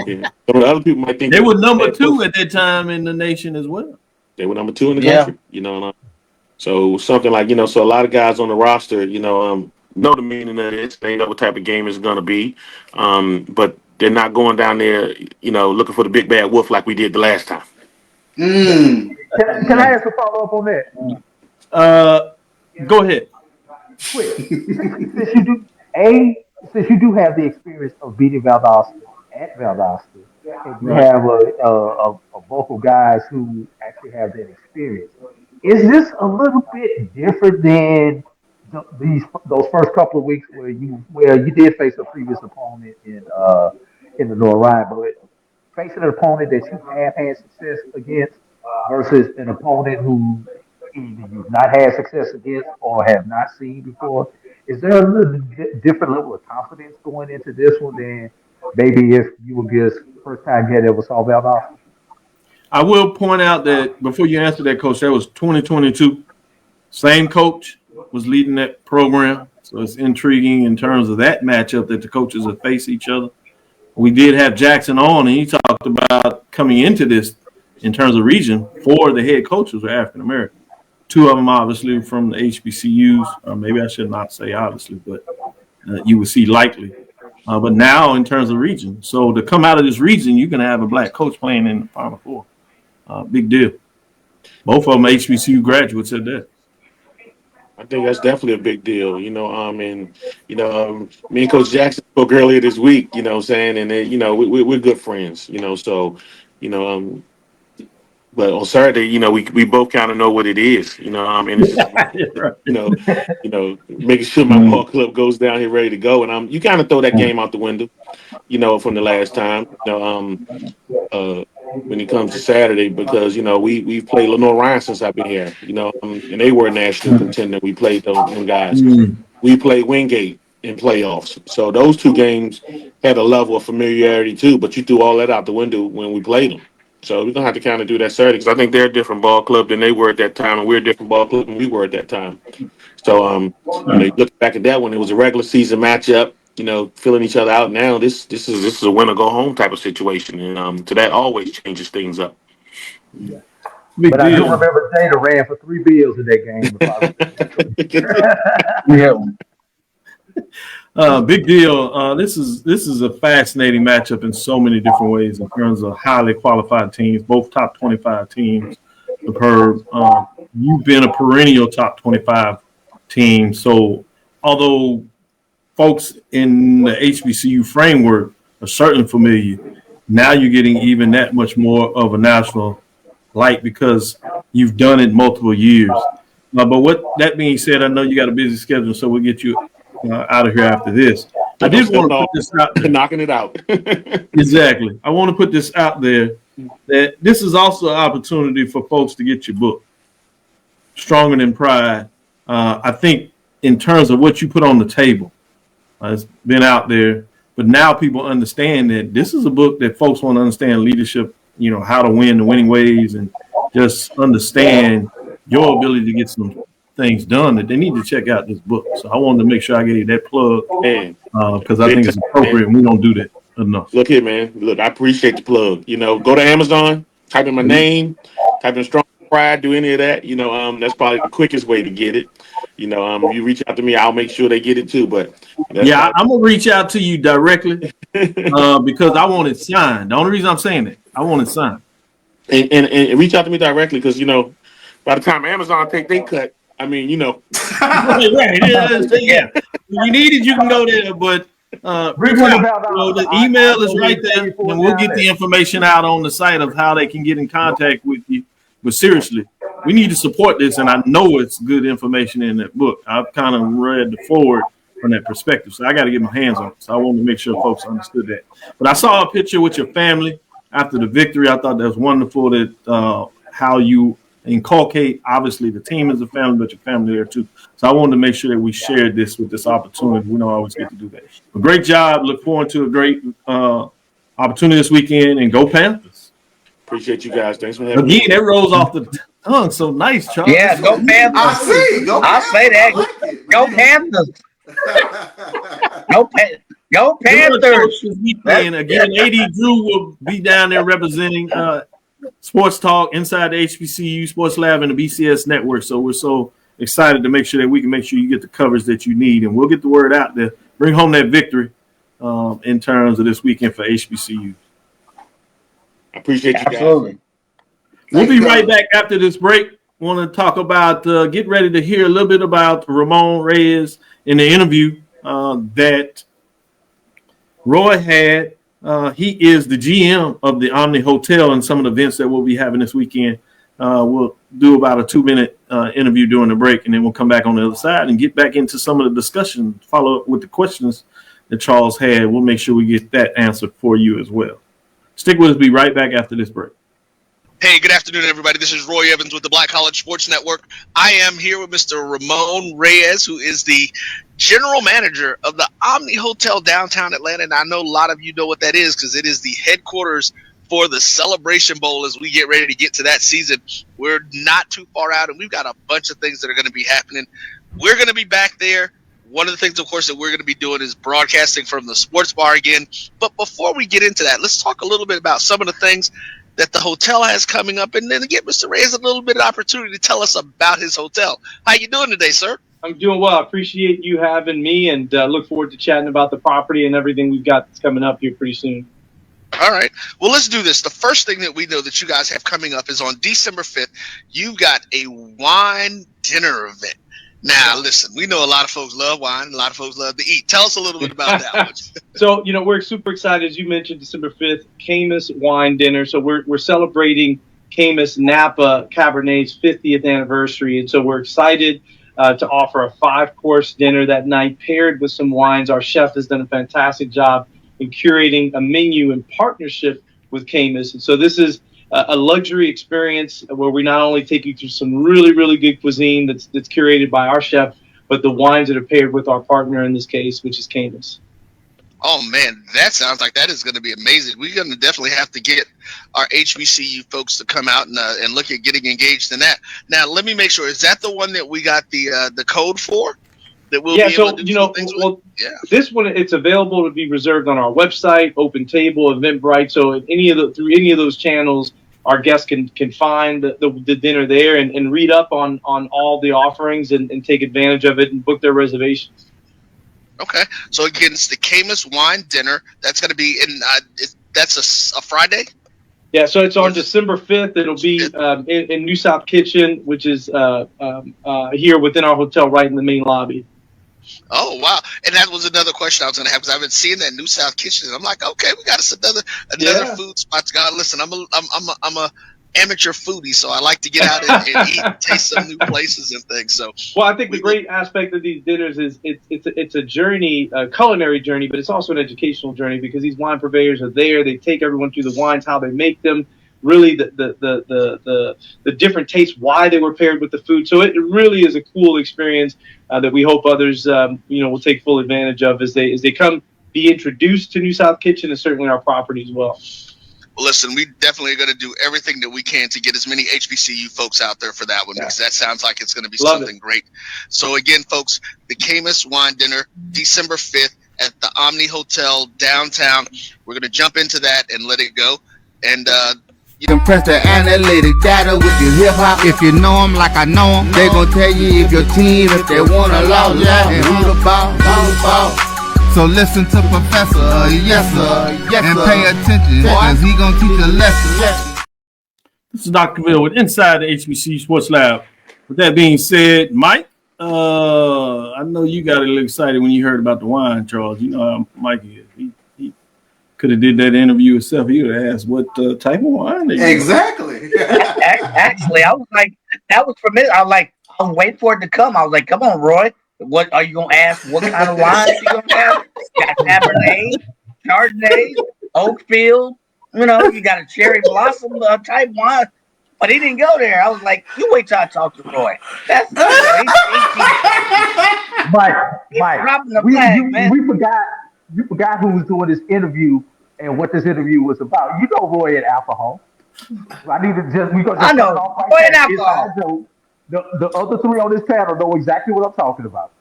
yeah, some of the other people might think They were number 2 at that time in the nation as well. they were number 2 in the country, so something like, so a lot of guys on the roster, know the meaning of this. They know what type of game it's going to be. But they're not going down there, looking for the big bad wolf like we did the last time. Can I ask a follow up on that? Go ahead. Quick. Since you do have the experience of beating Valdosta at Valdosta, and you have a bulk of guys who actually have that experience, is this a little bit different than those first couple of weeks where you did face a previous opponent in the North Rhine, but facing an opponent that you have had success against versus an opponent who either you've not had success against or have not seen before? Is there a little different level of confidence going into this one than maybe if you were just first time guy that was all Valdosta? I will point out that before you answer that, Coach, that was 2022. Same coach was leading that program. So it's intriguing in terms of that matchup that the coaches have faced each other. We did have Jackson on, and he talked about coming into this in terms of region. 4 of the head coaches were African American. 2 of them obviously from the HBCUs. Maybe I should not say obviously, but you would see likely. But now in terms of region, so to come out of this region, you can have a black coach playing in the Final Four. Big deal. Both of them HBCU graduates at that. I think that's definitely a big deal, and me and Coach Jackson spoke earlier this week, what I'm saying, and then, we're good friends, so, but on Saturday, we both kind of know what it is, and it's just, making sure my ball club goes down here ready to go, and you kind of throw that game out the window, from the last time, when it comes to Saturday, because we've played Lenore Ryan since I've been here, and they were a national contender. We played them guys. We played Wingate in playoffs, so those 2 games had a level of familiarity too. But you threw all that out the window when we played them. So we're gonna have to kind of do that Saturday, because I think they're a different ball club than they were at that time, and we're a different ball club than we were at that time. So you look back at that when it was a regular season matchup. Filling each other out. Now this is a win or go home type of situation, and so that always changes things up. Yeah. But I do remember Jada ran for 3 bills in that game. Big deal. This is a fascinating matchup in so many different ways in terms of highly qualified teams, both top 25 teams. I've heard you've been a perennial top 25 team, so although folks in the HBCU framework are certainly familiar, now you're getting even that much more of a national light because you've done it multiple years. But what that being said, I know you got a busy schedule, so we'll get you out of here after this. I did want to put this out there. Knocking it out. Exactly. I want to put this out there that this is also an opportunity for folks to get your book, Stronger Than Pride. I think in terms of what you put on the table, it's been out there, but now people understand that this is a book that folks want to understand leadership, how to win, the winning ways, and just understand your ability to get some things done, that they need to check out this book. So I wanted to make sure I gave you that plug because I think it's appropriate, and we don't do that enough. Look here, man. Look, I appreciate the plug. Go to Amazon, type in my name, type in Strong pride, do any of that, that's probably the quickest way to get it. If you reach out to me, I'll make sure they get it too. But yeah, I'm gonna reach out to you directly because I want it signed. The only reason I'm saying it, I want it signed. And reach out to me directly because by the time Amazon take their cut, right. Yeah. If you need it, you can go there, but the email is right there, and we'll get the information out on the site of how they can get in contact with you. But seriously, we need to support this, and I know it's good information in that book. I've kind of read the forward from that perspective, so I got to get my hands on it. So I wanted to make sure folks understood that. But I saw a picture with your family after the victory. I thought that was wonderful that how you inculcate, obviously, the team is a family, but your family there too. So I wanted to make sure that we shared this with this opportunity. We don't always get to do that. But great job. Look forward to a great opportunity this weekend, and go Panthers. Appreciate you guys. Thanks for having me. Again, that rolls off the tongue so nice, Charles. Yeah, go Panthers. I see. I'll say that. Go Panthers. Go Panthers. And again, AD Drew will be down there representing Sports Talk inside the HBCU Sports Lab and the BCS Network. So we're so excited to make sure that we can make sure you get the coverage that you need, and we'll get the word out there. Bring home that victory in terms of this weekend for HBCU. I appreciate you guys. Absolutely. We'll be right back after this break. Want to talk about, get ready to hear a little bit about Ramon Reyes in the interview that Roy had. He is the GM of the Omni Hotel and some of the events that we'll be having this weekend. We'll do about a 2-minute interview during the break, and then we'll come back on the other side and get back into some of the discussion, follow up with the questions that Charles had. We'll make sure we get that answered for you as well. Stick with us. Be right back after this break. Hey, good afternoon, everybody. This is Roy Evans with the Black College Sports Network. I am here with Mr. Ramon Reyes, who is the general manager of the Omni Hotel downtown Atlanta. And I know a lot of you know what that is because it is the headquarters for the Celebration Bowl as we get ready to get to that season. We're not too far out, and we've got a bunch of things that are going to be happening. We're going to be back there. One of the things, of course, that we're going to be doing is broadcasting from the sports bar again. But before we get into that, let's talk a little bit about some of the things that the hotel has coming up, and then get Mr. Reyes a little bit of opportunity to tell us about his hotel. How you doing today, sir? I'm doing well. I appreciate you having me, and look forward to chatting about the property and everything we've got that's coming up here pretty soon. All right. Well, let's do this. The first thing that we know that you guys have coming up is on December 5th. You've got a wine dinner event. Now, listen, we know a lot of folks love wine, and a lot of folks love to eat. Tell us a little bit about that. So, we're super excited. As you mentioned, December 5th, Camus Wine Dinner. So we're celebrating Camus Napa Cabernet's 50th anniversary. And so we're excited to offer a 5-course dinner that night paired with some wines. Our chef has done a fantastic job in curating a menu in partnership with Camus. And so this is a luxury experience where we not only take you through some really, really good cuisine that's curated by our chef, but the wines that are paired with our partner in this case, which is Camus. Oh, man, that sounds like that is going to be amazing. We're going to definitely have to get our HBCU folks to come out and look at getting engaged in that. Now, let me make sure. Is that the one that we got the code for? That we'll be able to do things with? Yeah. This one, it's available to be reserved on our website, Open Table, Eventbrite. So through any of those channels, our guests can find the dinner there and read up on all the offerings and take advantage of it and book their reservations. Okay. So, again, it's the Camus Wine Dinner. That's going to be that's a Friday? Yeah, so it's on December 5th. It'll be in New South Kitchen, which is here within our hotel right in the main lobby. Oh, wow. And that was another question I was going to have because I've been seeing that New South Kitchen. And I'm like, okay, we got us another food spot to go. Listen, I'm a amateur foodie, so I like to get out and eat and taste some new places and things. So, well, I think the great aspect of these dinners is it's a journey, a culinary journey, but it's also an educational journey because these wine purveyors are there. They take everyone through the wines, how they make them, really the different tastes, why they were paired with the food. So it really is a cool experience that we hope others will take full advantage of as they come be introduced to New South Kitchen and certainly our property as well. Well, listen, we definitely are going to do everything that we can to get as many HBCU folks out there for that one because that sounds like it's going to be something great. So, again, folks, the Camus Wine Dinner, December 5th at the Omni Hotel downtown. We're going to jump into that and let it go. And You can press the analytic data with your hip hop. If you know them like I know them, they gon' tell you if your team, if they wanna lose, and who the ball, So listen to Professor, yes sir, and pay attention, cause he gon' teach a lesson. This is Dr. Cavil with Inside the HBCU Sports Lab. With that being said, Mike, I know you got a little excited when you heard about the wine, Charles. You know how Mike is. He could have did that interview himself. He would have asked what type of wine they use. Exactly. Actually, I was like, that was for me. I was waiting for it to come. I was like, come on, Roy. What are you gonna ask? What kind of wine you gonna have? Got Cabernet, Chardonnay, Oakfield. You know, you got a cherry blossom type wine. But he didn't go there. I was like, you wait till I talk to Roy. That's Mike, we forgot. You forgot who was doing this interview and what this interview was about. You know Roy at Alcohol. I need to just I know Roy at Alcohol. The other three on this panel know exactly what I'm talking about.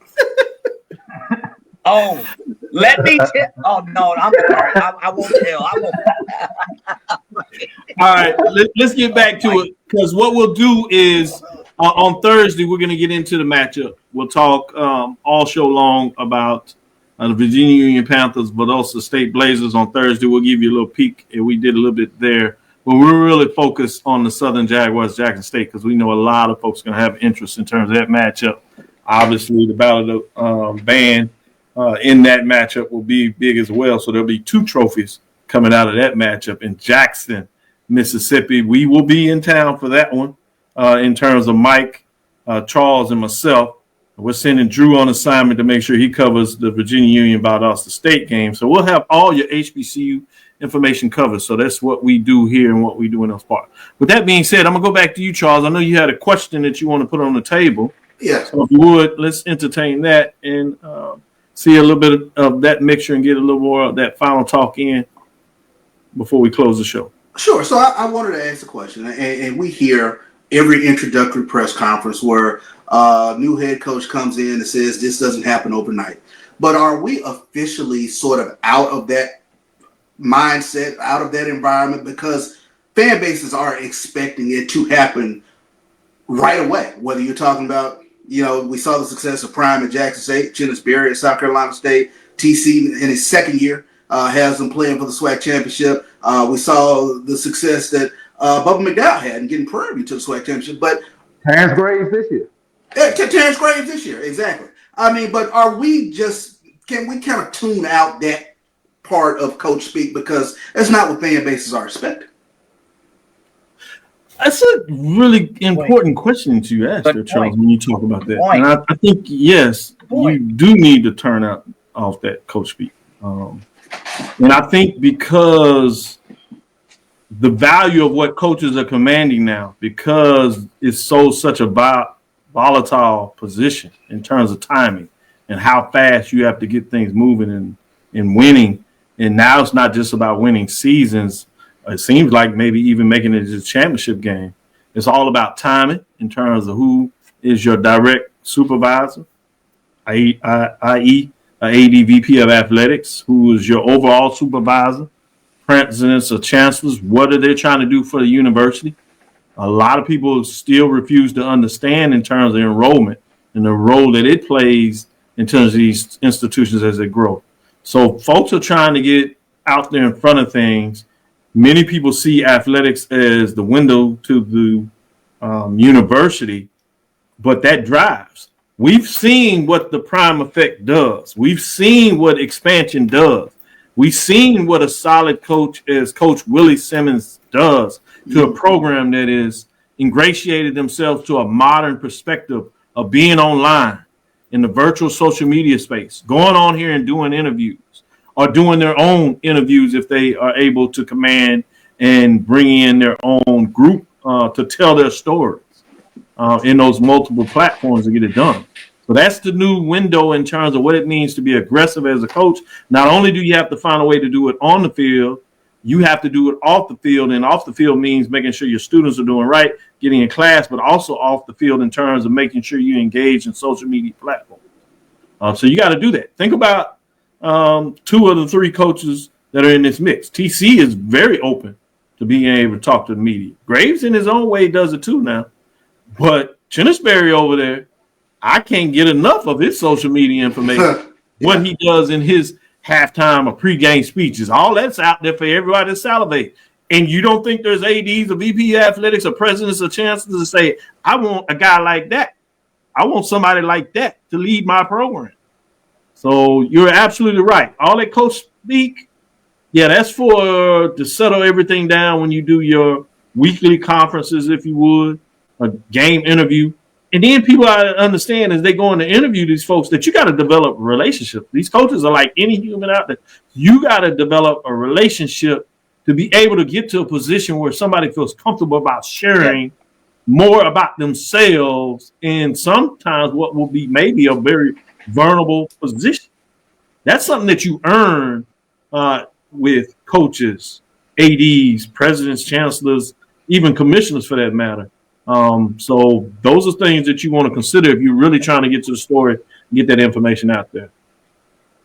Oh, let me tell. Oh no, I'm sorry. I won't tell. I won't. All right, let's get back to it, because what we'll do is on Thursday we're going to get into the matchup. We'll talk all show long about the Virginia Union Panthers, but also State Blazers on Thursday. We'll give you a little peek, and we did a little bit there. But we're really focused on the Southern Jaguars, Jackson State, because we know a lot of folks are going to have interest in terms of that matchup. Obviously, the Battle of the Band in that matchup will be big as well. So there'll be 2 trophies coming out of that matchup in Jackson, Mississippi. We will be in town for that one in terms of Mike, Charles, and myself. We're sending Drew on assignment to make sure he covers the Virginia Union VALDOSTA State game. So we'll have all your HBCU information covered. So that's what we do here and what we do in those parts. With that being said, I'm going to go back to you, Charles. I know you had a question that you want to put on the table. Yeah. So if you would, let's entertain that and see a little bit of that mixture and get a little more of that final talk in before we close the show. Sure. So I wanted to ask a question, and we hear every introductory press conference where a new head coach comes in and says this doesn't happen overnight. But are we officially sort of out of that mindset, out of that environment? Because fan bases are expecting it to happen right away. Whether you're talking about, we saw the success of Prime at Jackson State, Chennis Berry at South Carolina State, TC in his second year has them playing for the SWAC championship. We saw the success that Bubba McDowell had in getting Prairie View to the SWAC championship. But Terrence Graves this year. Terrence Graves this year, exactly. I mean, but can we kind of tune out that part of coach speak, because that's not what fan bases are expecting? That's a really important question to ask there, Charles, when you talk about that. And I think, yes, you do need to turn off that coach speak. And I think because the value of what coaches are commanding now, because it's such a volatile position in terms of timing and how fast you have to get things moving and winning. And now it's not just about winning seasons. It seems like maybe even making it a championship game. It's all about timing in terms of who is your direct supervisor, i.e. ADVP of athletics, who is your overall supervisor, presidents or chancellors. What are they trying to do for the university? A lot of people still refuse to understand in terms of enrollment and the role that it plays in terms of these institutions as they grow. So folks are trying to get out there in front of things. Many people see athletics as the window to the university, but that drives. We've seen what the prime effect does. We've seen what expansion does. We've seen what a solid coach as Coach Willie Simmons does to a program that is ingratiated themselves to a modern perspective of being online in the virtual social media space, going on here and doing interviews or doing their own interviews if they are able to command and bring in their own group to tell their stories in those multiple platforms to get it done. So that's the new window in terms of what it means to be aggressive as a coach. Not only do you have to find a way to do it on the field, you have to do it off the field. And off the field means making sure your students are doing right, getting in class, but also off the field in terms of making sure you engage in social media platforms. So you got to do that. Think about 2 of the 3 coaches that are in this mix. TC is very open to being able to talk to the media. Graves, in his own way, does it too now. But Chinnisberry over there, I can't get enough of his social media information. What he does in his halftime or pregame speeches, all that's out there for everybody to salivate. And you don't think there's ADs or VP athletics or presidents or chancellors to say, I want a guy like that. I want somebody like that to lead my program. So you're absolutely right. All that coach speak, yeah, that's for to settle everything down when you do your weekly conferences, if you would, a game interview. And then people understand as they go in to interview these folks that you got to develop a relationship. These coaches are like any human out there. You got to develop a relationship to be able to get to a position where somebody feels comfortable about sharing more about themselves and sometimes what will be maybe a very vulnerable position. That's something that you earn with coaches, ADs, presidents, chancellors, even commissioners for that matter. So those are things that you want to consider if you're really trying to get to the story and get that information out there.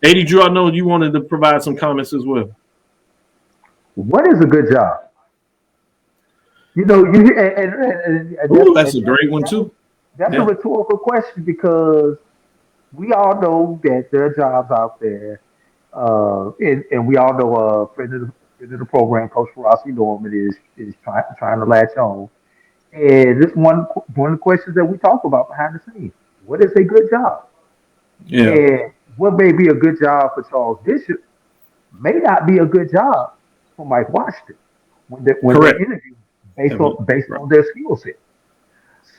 AD Drew, I know you wanted to provide some comments as well. What is a good job? You know, that's a great one too. That's a rhetorical question because we all know that there are jobs out there, and we all know friend of the program, Coach Rossi Norman, is trying to latch on. And this one of the questions that we talk about behind the scenes: what is a good job? Yeah. And what may be a good job for Charles Bishop may not be a good job for Mike Washington when they interview based on their skill set.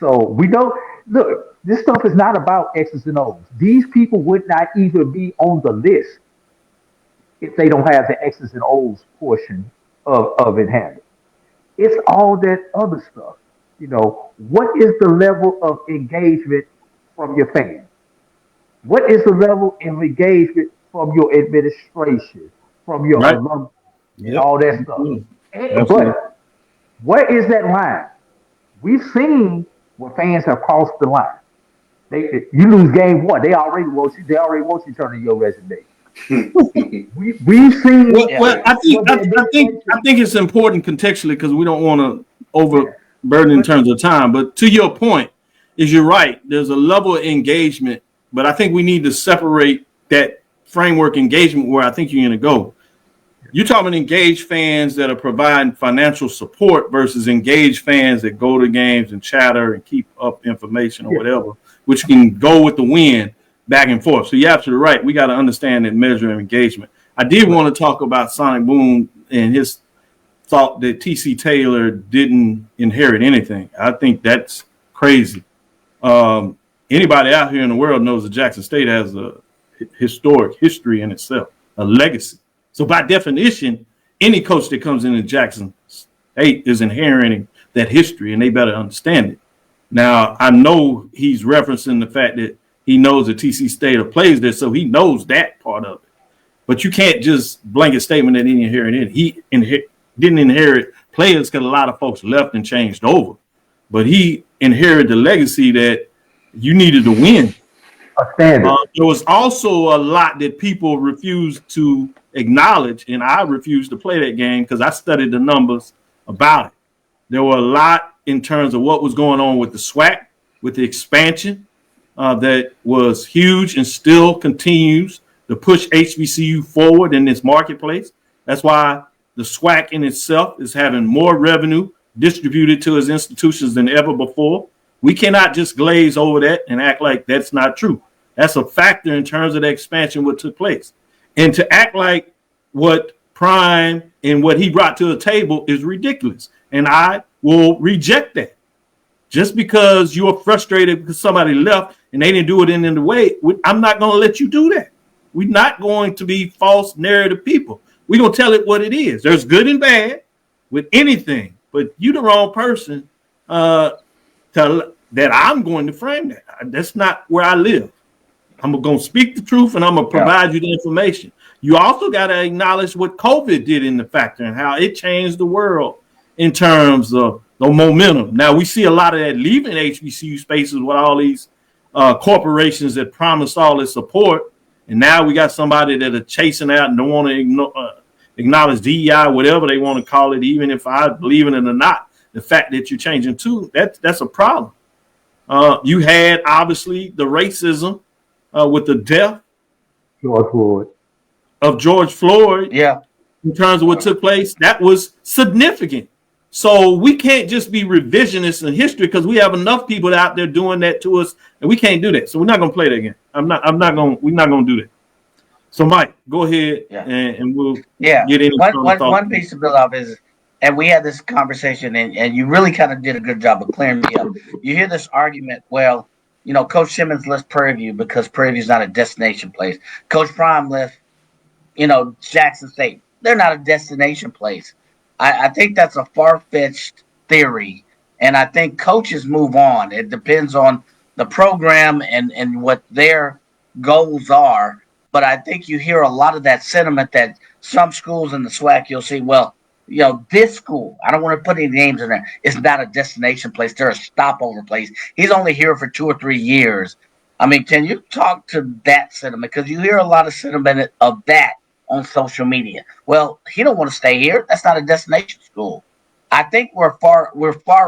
So we don't look. This stuff is not about X's and O's. These people would not even be on the list if they don't have the X's and O's portion of it handled. It's all that other stuff. You know, what is the level of engagement from your fans? What is the level of engagement from your administration, from your alumni, and all that stuff? But where is that line? We've seen where fans have crossed the line. You lose game one, they already want you. They already want you turning your resume. We've seen. Well, I think it's important contextually because we don't want to overburden in terms of time. But to your point, you're right. There's a level of engagement, but I think we need to separate that framework engagement where I think you're going to go. You're talking engaged fans that are providing financial support versus engaged fans that go to games and chatter and keep up information or whatever, which can go with the wind back and forth. So you're absolutely right. We got to understand and measure engagement. I did want to talk about Sonic Boom and his thought that T.C. Taylor didn't inherit anything. I think that's crazy. Anybody out here in the world knows that Jackson State has a historic history in itself, a legacy. So by definition, any coach that comes into Jackson State is inheriting that history, and they better understand it. Now, I know he's referencing the fact that he knows that TC State plays there, so he knows that part of it. But you can't just blanket statement that he inherited. He didn't inherit players because a lot of folks left and changed over. But he inherited the legacy that you needed to win. There was also a lot that people refused to acknowledge, and I refused to play that game because I studied the numbers about it. There were a lot in terms of what was going on with the SWAC, with the expansion that was huge and still continues to push HBCU forward in this marketplace. That's why the SWAC in itself is having more revenue distributed to its institutions than ever before. We cannot just glaze over that and act like that's not true. That's a factor in terms of the expansion what took place. And to act like what Prime and what he brought to the table is ridiculous. And I will reject that. Just because you're frustrated because somebody left and they didn't do it in the way, I'm not going to let you do that. We're not going to be false narrative people. We're going to tell it what it is. There's good and bad with anything, but you're the wrong person that I'm going to frame that. That's not where I live. I'm going to speak the truth and I'm going to provide you the information. You also got to acknowledge what COVID did in the factor and how it changed the world in terms of the momentum. Now, we see a lot of that leaving HBCU spaces with all these corporations that promised all this support. And now we got somebody that are chasing out and don't want to acknowledge DEI, whatever they want to call it, even if I believe in it or not. The fact that you're changing too, that's a problem. You had obviously the racism with the death of George Floyd. Yeah. In terms of what took place, that was significant. So we can't just be revisionists in history because we have enough people out there doing that to us, and we can't do that. So we're not gonna play that again. We're not gonna do that. So Mike, go ahead and we'll get in. One piece to build off is, and we had this conversation, and you really kind of did a good job of clearing me up. You hear this argument, well, you know, Coach Simmons left Prairie View because Prairie View is not a destination place. Coach Prime left, you know, Jackson State. They're not a destination place. I think that's a far-fetched theory, and I think coaches move on. It depends on the program and what their goals are. But I think you hear a lot of that sentiment that some schools in the SWAC, you'll see, well, you know, this school, I don't want to put any names in there, it's not a destination place. They're a stopover place. He's only here for 2 or 3 years. I mean, can you talk to that sentiment? Because you hear a lot of sentiment of that on social media. Well, he don't want to stay here. That's not a destination school. I think we're far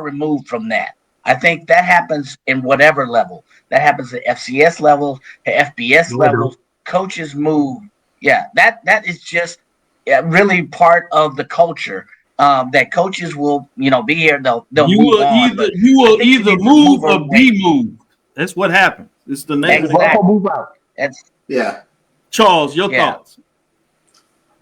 removed from that. I think that happens in whatever level. That happens at FCS levels, at FBS levels. Coaches move. Yeah, that is just really part of the culture. That coaches will, you know, be here. They'll move on. You will either move or be moved. That's what happens. It's the name. Exactly. Move out. Yeah. Charles, your thoughts?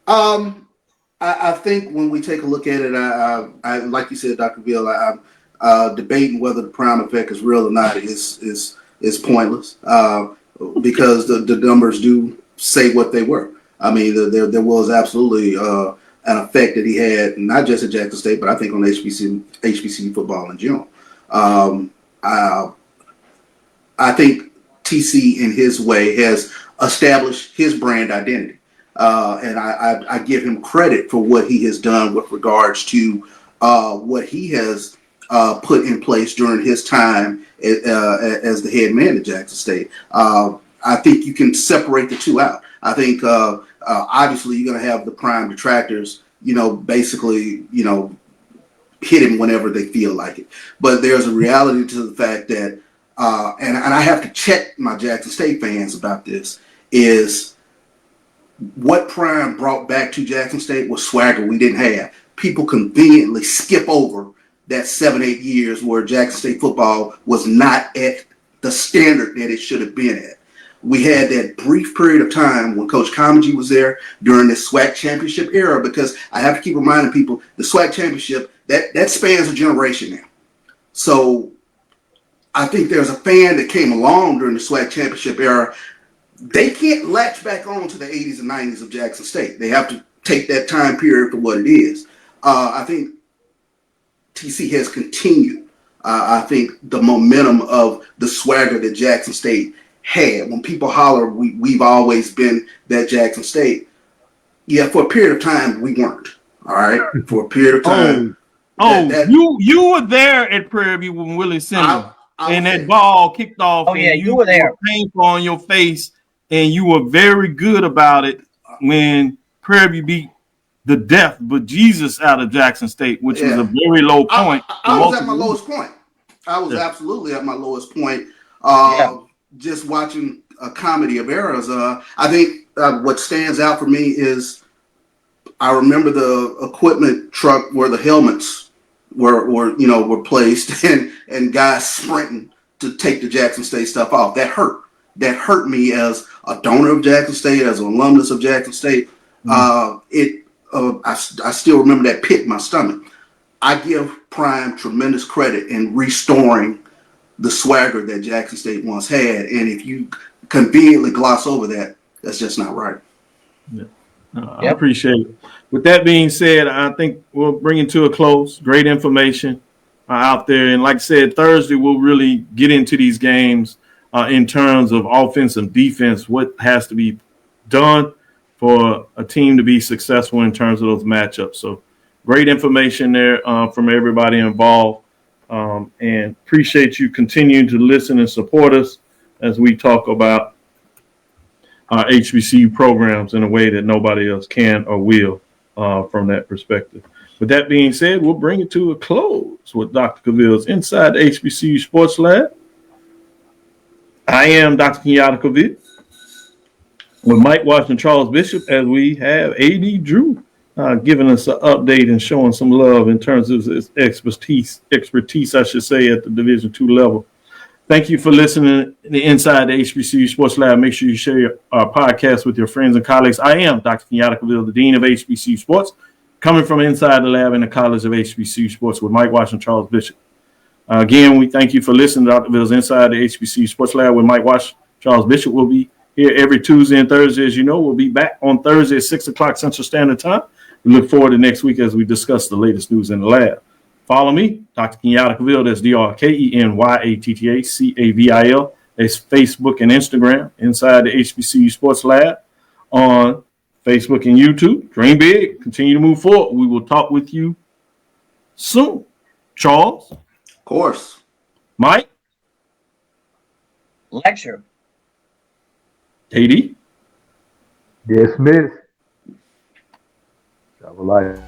I think when we take a look at it, I like you said, Dr. Bill, I'm debating whether the prime effect is real or not is pointless because the numbers do say what they were. I mean, there was absolutely an effect that he had, not just at Jackson State, but I think on HBCU football in general. I think TC in his way has established his brand identity. And I give him credit for what he has done with regards to what he has put in place during his time as the head man at Jackson State. I think you can separate the two out. I think obviously you're going to have the prime detractors, you know, basically, you know, hit him whenever they feel like it. But there's a reality to the fact that, and I have to check my Jackson State fans about this, is what Prime brought back to Jackson State was swagger we didn't have. People conveniently skip over that 7-8 years where Jackson State football was not at the standard that it should have been at. We had that brief period of time when Coach Comedy was there during the SWAC championship era, because I have to keep reminding people the SWAC championship, that spans a generation now. So I think there's a fan that came along during the SWAC championship era. They can't latch back on to the 80s and 90s of Jackson State. They have to take that time period for what it is. I think TC has continued. I think the momentum of the swagger that Jackson State had. When people holler, we've always been that Jackson State. Yeah, for a period of time, we weren't. All right? For a period of time. You were there at Prairie View when Willie Simmons and that ball kicked off. Oh, yeah, you were there. Painful on your face. And you were very good about it when Prairie View beat the death but Jesus out of Jackson State, which was a very low point. I was at my lowest point. I was absolutely at my lowest point. Just watching a comedy of errors. I think what stands out for me is I remember the equipment truck where the helmets were placed and guys sprinting to take the Jackson State stuff off. That hurt. That hurt me as a donor of Jackson State, as an alumnus of Jackson State. I still remember that pit in my stomach. I give Prime tremendous credit in restoring the swagger that Jackson State once had. And if you conveniently gloss over that, that's just not right. Yeah. I appreciate it. With that being said, I think we'll bring it to a close. Great information out there. And like I said, Thursday, we'll really get into these games in terms of offense and defense, what has to be done for a team to be successful in terms of those matchups. So great information there from everybody involved. And appreciate you continuing to listen and support us as we talk about our HBCU programs in a way that nobody else can or will. from that perspective. With that being said, we'll bring it to a close with Dr. Cavil's Inside the HBCU Sports Lab. I am Dr. Kenyatta Cavil with Mike Washington, Charles Bishop, as we have AD Drew giving us an update and showing some love in terms of his expertise, I should say, at the Division II level. Thank you for listening to the Inside the HBCU Sports Lab. Make sure you share our podcast with your friends and colleagues. I am Dr. Kenyatta Cavil, the Dean of HBCU Sports, coming from inside the lab in the College of HBCU Sports with Mike Washington, Charles Bishop. Again, we thank you for listening to Dr. Cavil's Inside the HBCU Sports Lab with Mike Washington, Charles Bishop. We'll be here every Tuesday and Thursday, as you know. We'll be back on Thursday at 6 o'clock Central Standard Time. We look forward to next week as we discuss the latest news in the lab. Follow me, Dr. Kenyatta Cavil. That's DrKenyattaCavil. That's Facebook and Instagram, Inside the HBCU Sports Lab on Facebook and YouTube. Dream big. Continue to move forward. We will talk with you soon. Charles? Of course. Mike? Lecture. AD? Dismiss. Have a life.